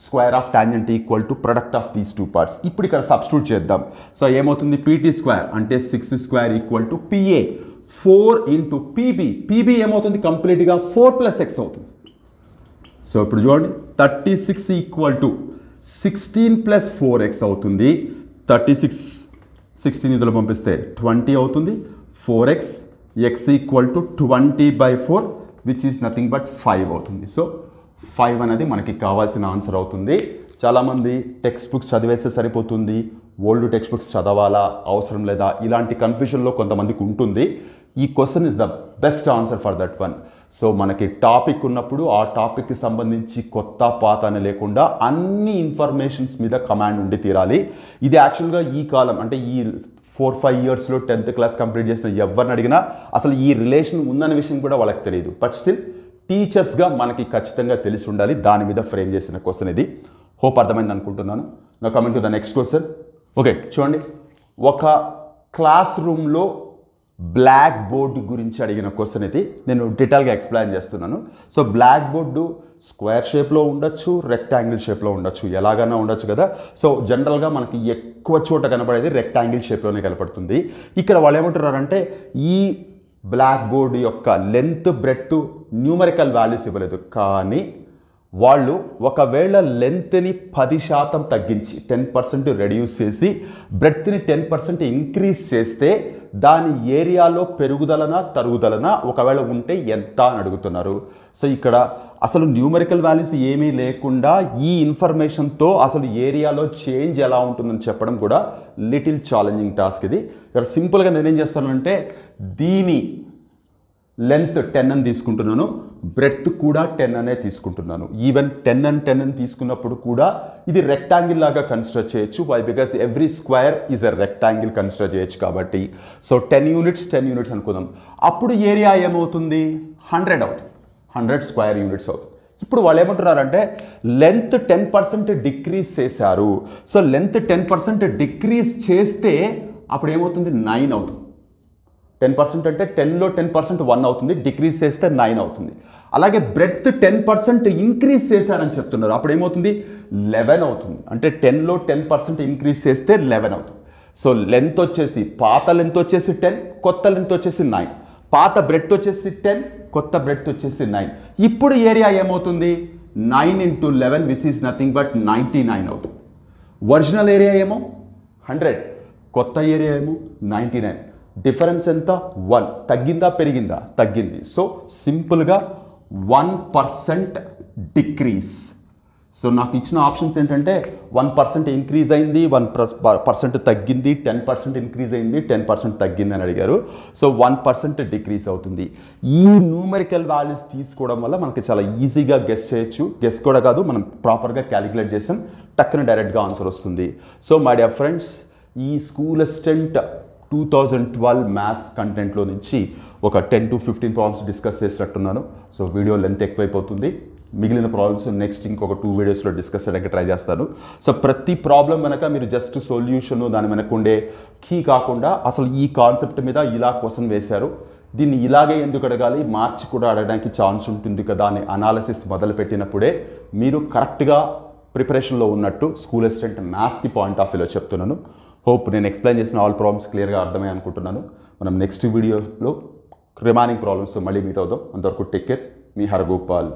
square of tangent equal to product of these 2 parts. ఇప్పుడు ఇక్కడ సబ్స్టిట్యూట్ చేద్దాం. సో ఏమవుతుంది, పీటీ స్క్వేర్ అంటే 6 square equal to PA 4 into PB. PB ఏమవుతుంది, కంప్లీట్గా 4 + x అవుతుంది. సో ఇప్పుడు చూడండి, 36 ఈక్వల్ టు 16 + 4x అవుతుంది. 36 16 ఇందులో పంపిస్తే 20 అవుతుంది. 4x x equal to 20/4 which is nothing but 5 అవుతుంది. సో 5 అనేది మనకి కావాల్సిన ఆన్సర్ అవుతుంది. చాలామంది టెక్స్ట్ బుక్స్ చదివేస్తే సరిపోతుంది, ఓల్డ్ టెక్స్ట్ బుక్స్ చదవాలా, అవసరం లేదా, ఇలాంటి కన్ఫ్యూజన్లో కొంతమందికి ఉంటుంది. ఈ question is the best answer for that one. So మనకి టాపిక్ ఉన్నప్పుడు ఆ టాపిక్కి సంబంధించి కొత్త పాత అని లేకుండా అన్ని ఇన్ఫర్మేషన్స్ మీద కమాండ్ ఉండి తీరాలి. ఇది యాక్చువల్గా ఈ కాలం అంటే ఈ 4-5 ఇయర్స్లో 10th క్లాస్ కంప్లీట్ చేసిన ఎవరిని అడిగినా అసలు ఈ రిలేషన్ ఉందనే విషయం కూడా వాళ్ళకి తెలియదు. బట్ స్టిల్ టీచర్స్గా మనకి ఖచ్చితంగా తెలిసి ఉండాలి. దాని మీద ఫ్రేమ్ చేసిన క్వశ్చన్ ఇది. హోప్ అర్థమైంది అనుకుంటున్నాను. Now coming to the next question. Okay చూడండి, ఒక క్లాస్ రూమ్లో బ్లాక్ బోర్డు గురించి అడిగిన క్వశ్చన్ ఇది. నేను డీటెయిల్గా ఎక్స్ప్లెయిన్ చేస్తున్నాను. సో బ్లాక్ బోర్డు స్క్వేర్ షేప్లో ఉండొచ్చు, రెక్టాంగిల్ షేప్లో ఉండొచ్చు, ఎలాగైనా ఉండొచ్చు కదా. సో జనరల్గా మనకి ఎక్కువ చోట కనపడేది రెక్టాంగిల్ షేప్లోనే కనపడుతుంది. ఇక్కడ వాళ్ళు ఏమంటున్నారంటే ఈ బ్లాక్ బోర్డు యొక్క లెంత్ బ్రెడ్త్ న్యూమరికల్ వాల్యూస్ ఇవ్వలేదు, కానీ వాళ్ళు ఒకవేళ లెంత్ని 10% తగ్గించి 10% రెడ్యూస్ చేసి బ్రెడ్త్ని 10% ఇంక్రీజ్ చేస్తే దాని ఏరియాలో పెరుగుదలనా తరుగుదలనా ఒకవేళ ఉంటే ఎంత అని అడుగుతున్నారు. సో ఇక్కడ అసలు న్యూమరికల్ వాల్యూస్ ఏమీ లేకుండా ఈ ఇన్ఫర్మేషన్తో అసలు ఏరియాలో చేంజ్ ఎలా ఉంటుందని చెప్పడం కూడా లిటిల్ ఛాలెంజింగ్ టాస్క్ ఇది. ఇక్కడ సింపుల్గా నేనేం చేస్తానంటే దీని లెంత్ 10 అని తీసుకుంటున్నాను, బ్రెడ్త్ కూడా 10 అనే తీసుకుంటున్నాను. ఈవెన్ 10 and 10 అని తీసుకున్నప్పుడు కూడా ఇది రెక్టాంగిల్ లాగా కన్సిడర్ చేయొచ్చు. Why because every square is a rectangle consider చేయొచ్చు కాబట్టి. సో 10 యూనిట్స్ 10 యూనిట్స్ అనుకుందాం. అప్పుడు ఏరియా ఏమవుతుంది, 100 అవుతుంది, 100 స్క్వేర్ యూనిట్స్ అవుతుంది. ఇప్పుడు వాళ్ళు ఏమంటున్నారంటే లెంత్ 10% డిక్రీజ్ చేశారు. సో లెంత్ 10% డిక్రీజ్ చేస్తే అప్పుడు ఏమవుతుంది, 9 అవుతుంది. 10% అంటే 10లో 10% 1 అవుతుంది, డిక్రీజ్ చేస్తే 9 అవుతుంది. అలాగే బ్రెడ్త్ 10% ఇంక్రీజ్ చేశారని చెప్తున్నారు, అప్పుడు ఏమవుతుంది, 11 అవుతుంది. అంటే 10లో 10% ఇంక్రీజ్ చేస్తే 11 అవుతుంది. సో లెంత్ వచ్చేసి పాత లెంత్ వచ్చేసి 10, కొత్త లెంత్ వచ్చేసి 9. పాత బ్రెడ్త్ వచ్చేసి 10, కొత్త బ్రెడ్త్ వచ్చేసి 9. ఇప్పుడు ఏరియా ఏమవుతుంది, 9 × 11 విచ్ ఈజ్ నథింగ్ బట్ 99 అవుతుంది. ఒరిజినల్ ఏరియా ఏమో 100, కొత్త ఏరియా ఏమో 99. డిఫరెన్స్ ఎంత, 1. తగ్గిందా పెరిగిందా, తగ్గింది. సో సింపుల్గా 1% డిక్రీజ్. సో నాకు ఇచ్చిన ఆప్షన్స్ ఏంటంటే 1% ఇంక్రీజ్ అయింది, 1% తగ్గింది, 10% ఇంక్రీజ్ అయింది, 10% తగ్గింది అని అడిగారు. సో 1% డిక్రీజ్ అవుతుంది. ఈ న్యూమరికల్ వాల్యూస్ తీసుకోవడం వల్ల మనకి చాలా ఈజీగా గెస్ చేయొచ్చు. గెస్ కూడా కాదు, మనం ప్రాపర్గా క్యాలిక్యులేట్ చేసాం, టక్కున డైరెక్ట్గా ఆన్సర్ వస్తుంది. సో మై డియర్ ఫ్రెండ్స్, ఈ స్కూల్ అసిస్టెంట్ 2012 మ్యాథ్స్ కంటెంట్లో నుంచి ఒక 10 to 15 ప్రాబ్లమ్స్ డిస్కస్ చేసినట్టున్నాను. సో వీడియో లెంత్ ఎక్కువైపోతుంది. మిగిలిన ప్రాబ్లమ్స్ నెక్స్ట్ ఇంకొక 2 వీడియోస్లో డిస్కస్ చేయడానికి ట్రై చేస్తాను. సో ప్రతి ప్రాబ్లం వెనక మీరు జస్ట్ సొల్యూషన్ దాని వెనక ఉండే కీ కాకుండా అసలు ఈ కాన్సెప్ట్ మీద ఇలా క్వశ్చన్ వేశారు, దీన్ని ఇలాగే ఎందుకు అడగాలి, మార్చి కూడా అడగడానికి ఛాన్స్ ఉంటుంది కదా అని అనాలిసిస్ మొదలుపెట్టినప్పుడే మీరు కరెక్ట్గా ప్రిపరేషన్లో ఉన్నట్టు స్కూల్ అసిస్టెంట్ మ్యాథ్స్కి పాయింట్ ఆఫ్ వ్యూలో చెప్తున్నాను. హోప్ నేను ఎక్స్ప్లెయిన్ చేసిన ఆల్ ప్రాబ్లమ్స్ క్లియర్గా అర్థమయ్యాయి అనుకుంటున్నాను. మనం నెక్స్ట్ వీడియోలో రిమైనింగ్ ప్రాబ్లమ్స్ మళ్ళీ మీట్ అవుదాం. అంతవరకు టేక్ కేర్. మీ హరగోపాల్.